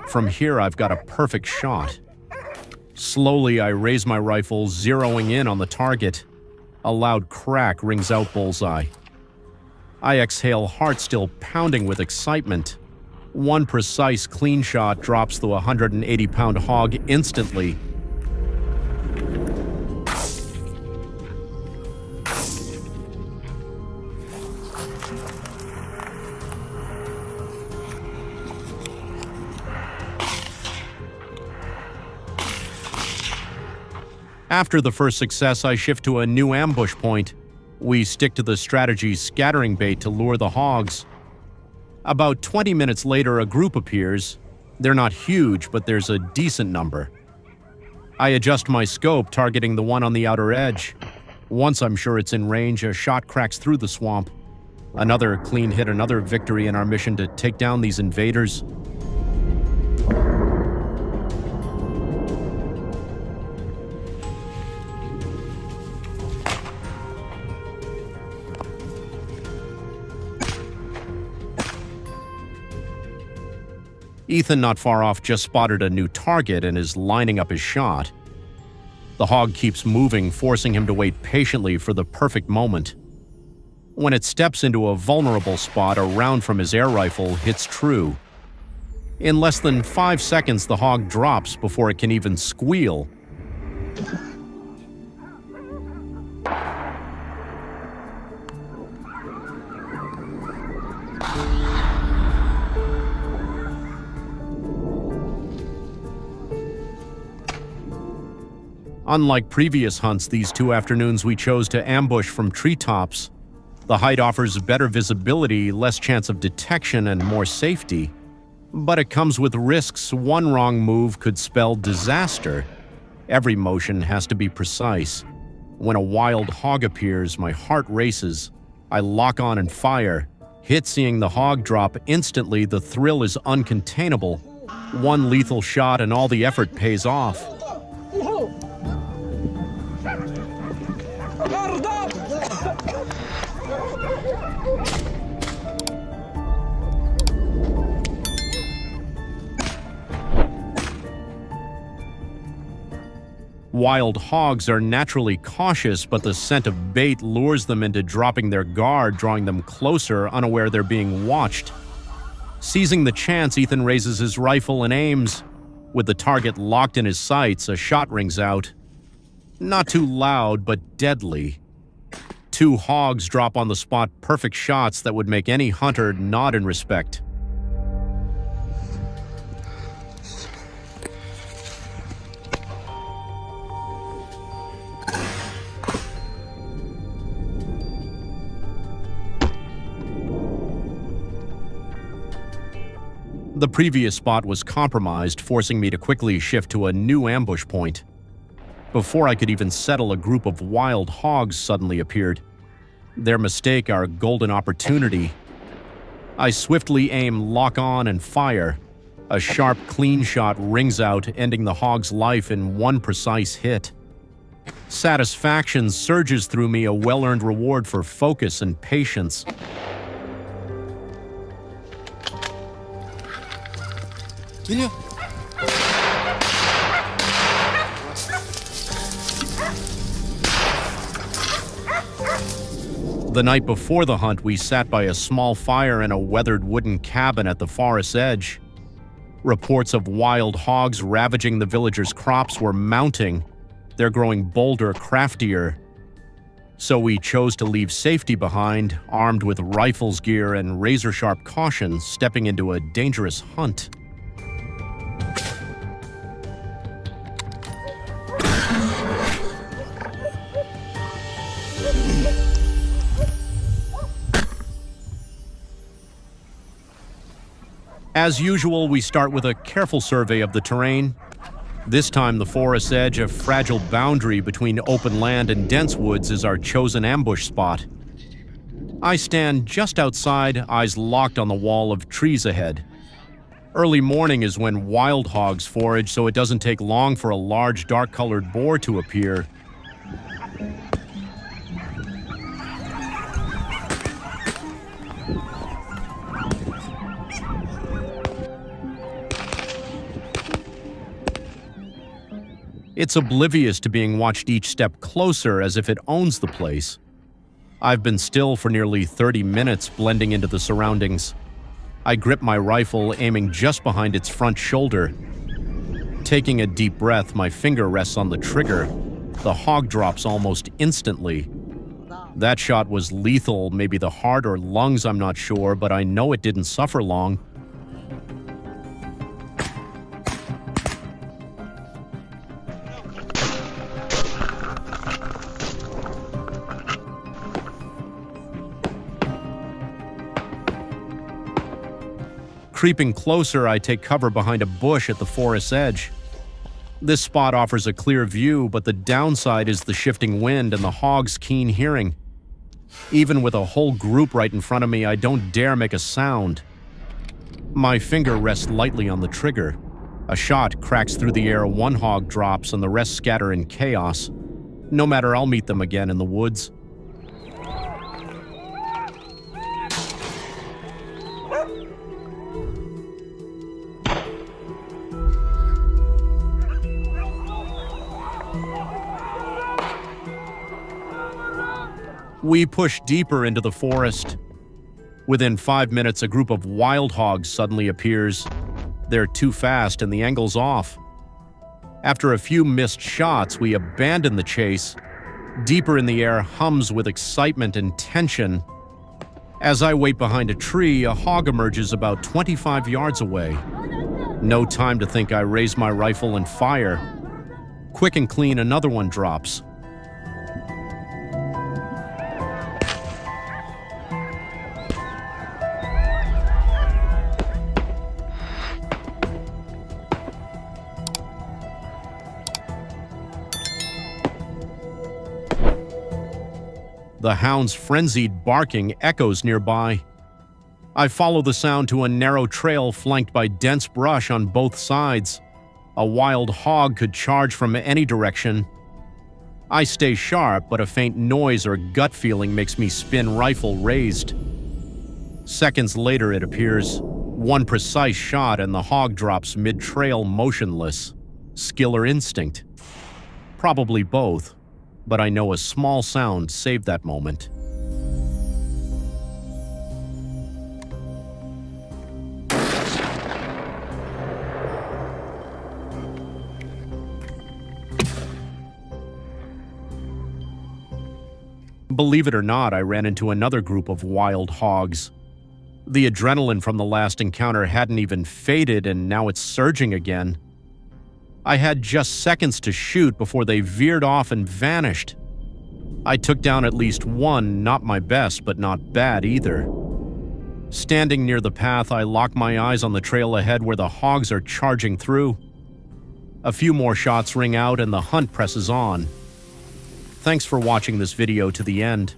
From here, I've got a perfect shot. Slowly, I raise my rifle, zeroing in on the target. A loud crack rings out bullseye. I exhale, heart still pounding with excitement. One precise clean shot drops the 180-pound hog instantly. After the first success, I shift to a new ambush point. We stick to the strategy scattering bait to lure the hogs. About 20 minutes later, a group appears. They're not huge, but there's a decent number. I adjust my scope, targeting the one on the outer edge. Once I'm sure it's in range, a shot cracks through the swamp. Another clean hit, another victory in our mission to take down these invaders. Ethan, not far off, just spotted a new target and is lining up his shot. The hog keeps moving, forcing him to wait patiently for the perfect moment. When it steps into a vulnerable spot, a round from his air rifle hits true. In less than 5 seconds, the hog drops before it can even squeal. Unlike previous hunts these 2 afternoons, we chose to ambush from treetops. The height offers better visibility, less chance of detection, and more safety. But it comes with risks. One wrong move could spell disaster. Every motion has to be precise. When a wild hog appears, my heart races. I lock on and fire. Hit seeing the hog drop instantly, the thrill is uncontainable. One lethal shot and all the effort pays off. Wild hogs are naturally cautious, but the scent of bait lures them into dropping their guard, drawing them closer, unaware they're being watched. Seizing the chance, Ethan raises his rifle and aims. With the target locked in his sights, a shot rings out. Not too loud, but deadly. 2 hogs drop on the spot, perfect shots that would make any hunter nod in respect. The previous spot was compromised, forcing me to quickly shift to a new ambush point. Before I could even settle, a group of wild hogs suddenly appeared. Their mistake our golden opportunity. I swiftly aim, lock on, and fire. A sharp, clean shot rings out, ending the hog's life in one precise hit. Satisfaction surges through me, a well-earned reward for focus and patience. The night before the hunt, we sat by a small fire in a weathered wooden cabin at the forest's edge. Reports of wild hogs ravaging the villagers' crops were mounting. They're growing bolder, craftier. So we chose to leave safety behind, armed with rifles gear and razor-sharp caution, stepping into a dangerous hunt. As usual, we start with a careful survey of the terrain. This time, the forest's edge, a fragile boundary between open land and dense woods, is our chosen ambush spot. I stand just outside, eyes locked on the wall of trees ahead. Early morning is when wild hogs forage, so it doesn't take long for a large, dark-colored boar to appear. It's oblivious to being watched each step closer, as if it owns the place. I've been still for nearly 30 minutes, blending into the surroundings. I grip my rifle, aiming just behind its front shoulder. Taking a deep breath, my finger rests on the trigger. The hog drops almost instantly. That shot was lethal, maybe the heart or lungs, I'm not sure, but I know it didn't suffer long. Creeping closer, I take cover behind a bush at the forest's edge. This spot offers a clear view, but the downside is the shifting wind and the hog's keen hearing. Even with a whole group right in front of me, I don't dare make a sound. My finger rests lightly on the trigger. A shot cracks through the air, one hog drops, and the rest scatter in chaos. No matter, I'll meet them again in the woods. We push deeper into the forest. Within 5 minutes, a group of wild hogs suddenly appears. They're too fast and the angle's off. After a few missed shots, we abandon the chase. Deeper in the air hums with excitement and tension. As I wait behind a tree, a hog emerges about 25 yards away. No time to think, I raise my rifle and fire. Quick and clean, another one drops. The hound's frenzied barking echoes nearby. I follow the sound to a narrow trail flanked by dense brush on both sides. A wild hog could charge from any direction. I stay sharp, but a faint noise or gut feeling makes me spin rifle raised. Seconds later, it appears. One precise shot and the hog drops mid-trail motionless. Skill or instinct? Probably both, but I know a small sound saved that moment. Believe it or not, I ran into another group of wild hogs. The adrenaline from the last encounter hadn't even faded, and now it's surging again. I had just seconds to shoot before they veered off and vanished. I took down at least one, not my best, but not bad either. Standing near the path, I lock my eyes on the trail ahead where the hogs are charging through. A few more shots ring out and the hunt presses on. Thanks for watching this video to the end.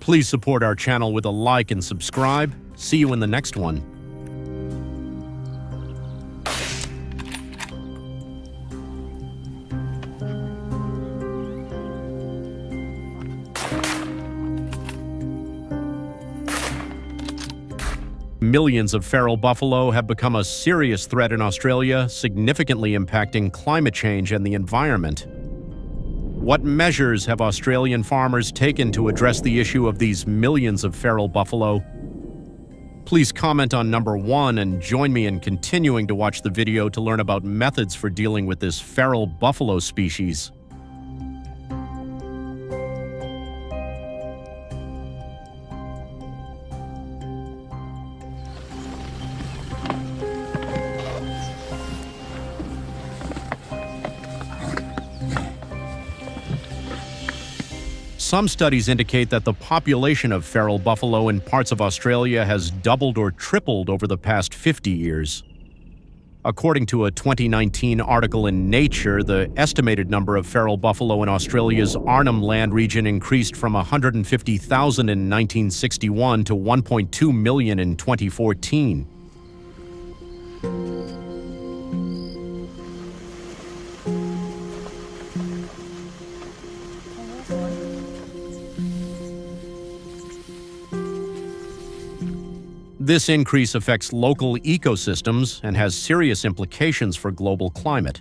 Please support our channel with a like and subscribe. See you in the next one. Millions of feral buffalo have become a serious threat in Australia, significantly impacting climate change and the environment. What measures have Australian farmers taken to address the issue of these millions of feral buffalo? Please comment on number 1 and join me in continuing to watch the video to learn about methods for dealing with this feral buffalo species. Some studies indicate that the population of feral buffalo in parts of Australia has doubled or tripled over the past 50 years. According to a 2019 article in Nature, the estimated number of feral buffalo in Australia's Arnhem Land region increased from 150,000 in 1961 to 1.2 million in 2014. This increase affects local ecosystems and has serious implications for global climate.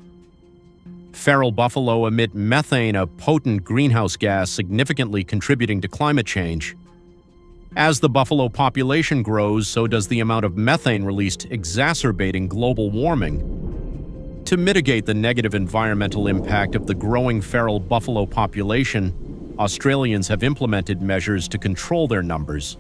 Feral buffalo emit methane, a potent greenhouse gas significantly contributing to climate change. As the buffalo population grows, so does the amount of methane released, exacerbating global warming. To mitigate the negative environmental impact of the growing feral buffalo population, Australians have implemented measures to control their numbers.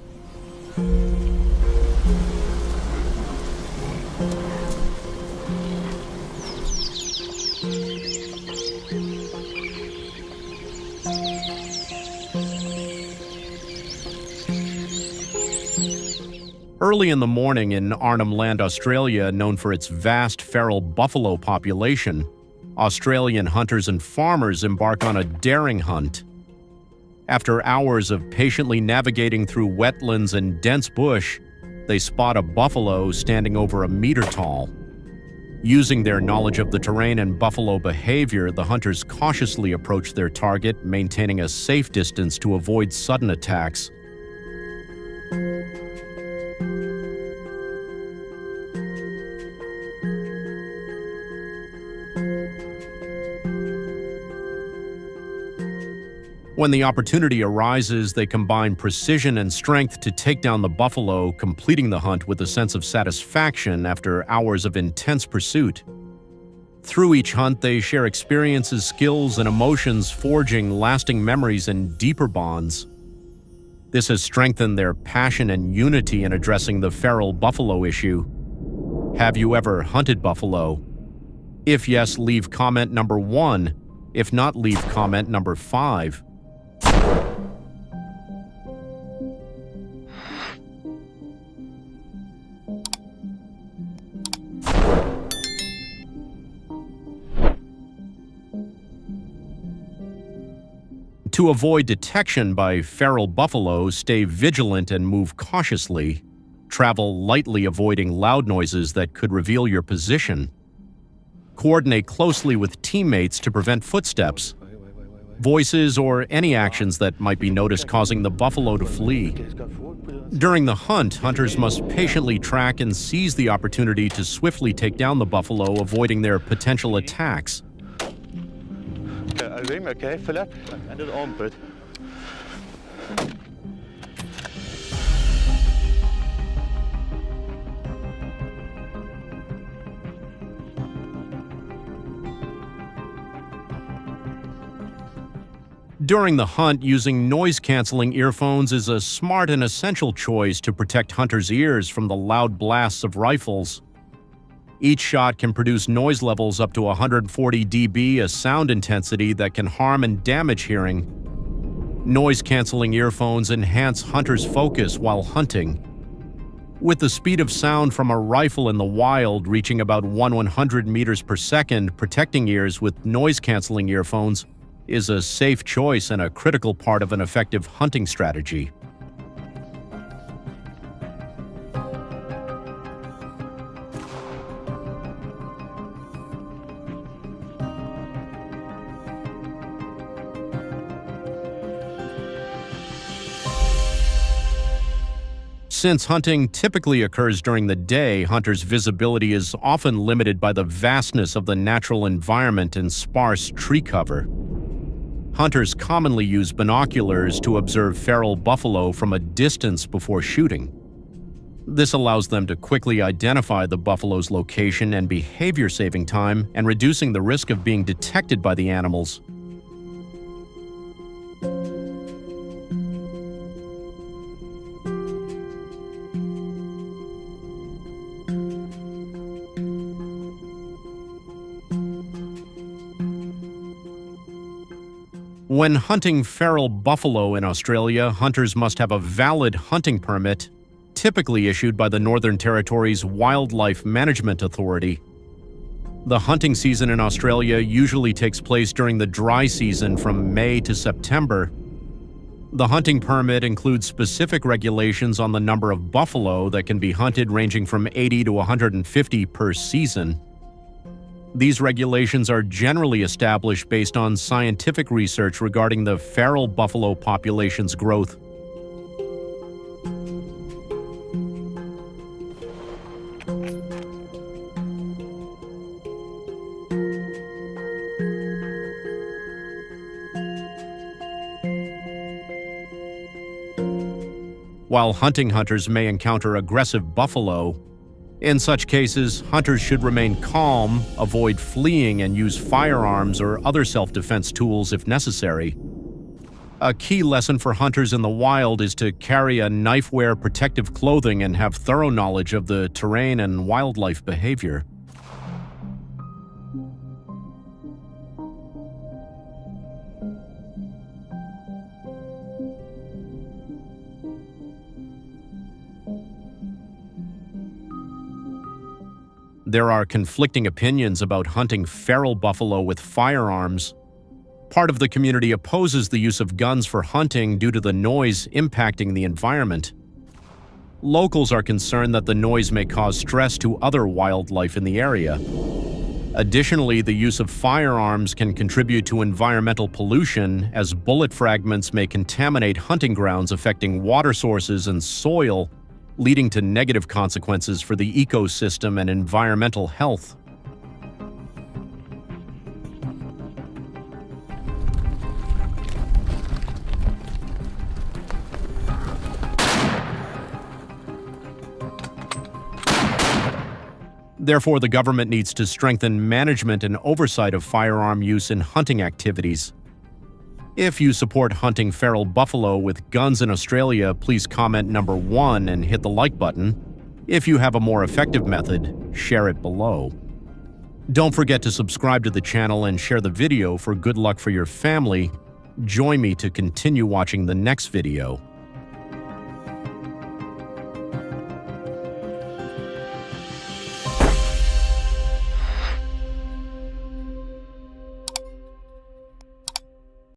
Early in the morning in Arnhem Land, Australia, known for its vast feral buffalo population, Australian hunters and farmers embark on a daring hunt. After hours of patiently navigating through wetlands and dense bush, they spot a buffalo standing over a meter tall. Using their knowledge of the terrain and buffalo behavior, the hunters cautiously approach their target, maintaining a safe distance to avoid sudden attacks. When the opportunity arises, they combine precision and strength to take down the buffalo, completing the hunt with a sense of satisfaction after hours of intense pursuit. Through each hunt, they share experiences, skills, and emotions, forging lasting memories and deeper bonds. This has strengthened their passion and unity in addressing the feral buffalo issue. Have you ever hunted buffalo? If yes, leave comment number 1. If not, leave comment number 5. To avoid detection by feral buffalo, stay vigilant and move cautiously. Travel lightly, avoiding loud noises that could reveal your position. Coordinate closely with teammates to prevent footsteps, voices, or any actions that might be noticed causing the buffalo to flee. During the hunt, hunters must patiently track and seize the opportunity to swiftly take down the buffalo, avoiding their potential attacks. Okay, Philip, and an armpit. During the hunt, using noise-canceling earphones is a smart and essential choice to protect hunters' ears from the loud blasts of rifles. Each shot can produce noise levels up to 140 dB, a sound intensity that can harm and damage hearing. Noise-canceling earphones enhance hunters' focus while hunting. With the speed of sound from a rifle in the wild reaching about 100 meters per second, protecting ears with noise-canceling earphones is a safe choice and a critical part of an effective hunting strategy. Since hunting typically occurs during the day, hunters' visibility is often limited by the vastness of the natural environment and sparse tree cover. Hunters commonly use binoculars to observe feral buffalo from a distance before shooting. This allows them to quickly identify the buffalo's location and behavior, saving time and reducing the risk of being detected by the animals. When hunting feral buffalo in Australia, hunters must have a valid hunting permit, typically issued by the Northern Territory's Wildlife Management Authority. The hunting season in Australia usually takes place during the dry season from May to September. The hunting permit includes specific regulations on the number of buffalo that can be hunted, ranging from 80 to 150 per season. These regulations are generally established based on scientific research regarding the feral buffalo population's growth. While hunting hunters may encounter aggressive buffalo, in such cases, hunters should remain calm, avoid fleeing, and use firearms or other self-defense tools if necessary. A key lesson for hunters in the wild is to carry a knife-wear protective clothing and have thorough knowledge of the terrain and wildlife behavior. There are conflicting opinions about hunting feral buffalo with firearms. Part of the community opposes the use of guns for hunting due to the noise impacting the environment. Locals are concerned that the noise may cause stress to other wildlife in the area. Additionally, the use of firearms can contribute to environmental pollution, as bullet fragments may contaminate hunting grounds, affecting water sources and soil, leading to negative consequences for the ecosystem and environmental health. Therefore, the government needs to strengthen management and oversight of firearm use in hunting activities. If you support hunting feral buffalo with guns in Australia, please comment number 1 and hit the like button. If you have a more effective method, share it below. Don't forget to subscribe to the channel and share the video for good luck for your family. Join me to continue watching the next video.